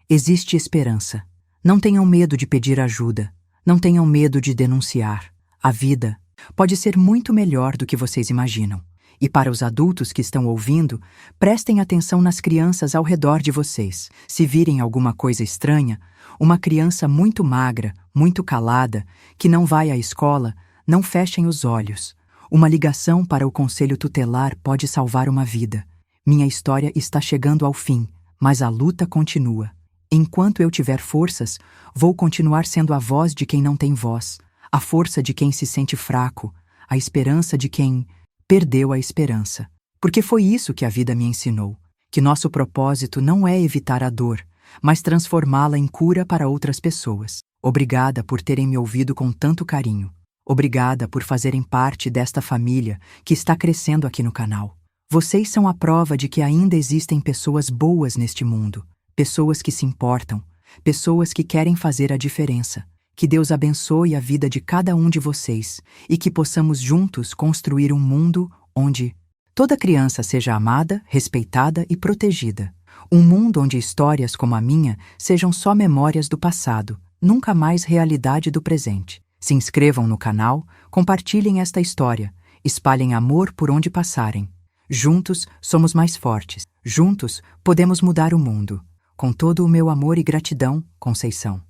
Existe esperança. Não tenham medo de pedir ajuda. Não tenham medo de denunciar. A vida pode ser muito melhor do que vocês imaginam. E para os adultos que estão ouvindo, prestem atenção nas crianças ao redor de vocês. Se virem alguma coisa estranha, uma criança muito magra, muito calada, que não vai à escola, não fechem os olhos. Uma ligação para o conselho tutelar pode salvar uma vida. Minha história está chegando ao fim, mas a luta continua. Enquanto eu tiver forças, vou continuar sendo a voz de quem não tem voz, a força de quem se sente fraco, a esperança de quem perdeu a esperança. Porque foi isso que a vida me ensinou, que nosso propósito não é evitar a dor, mas transformá-la em cura para outras pessoas. Obrigada por terem me ouvido com tanto carinho. Obrigada por fazerem parte desta família que está crescendo aqui no canal. Vocês são a prova de que ainda existem pessoas boas neste mundo, pessoas que se importam, pessoas que querem fazer a diferença. Que Deus abençoe a vida de cada um de vocês e que possamos juntos construir um mundo onde toda criança seja amada, respeitada e protegida. Um mundo onde histórias como a minha sejam só memórias do passado, nunca mais realidade do presente. Se inscrevam no canal, compartilhem esta história, espalhem amor por onde passarem. Juntos somos mais fortes. Juntos podemos mudar o mundo. Com todo o meu amor e gratidão, Conceição.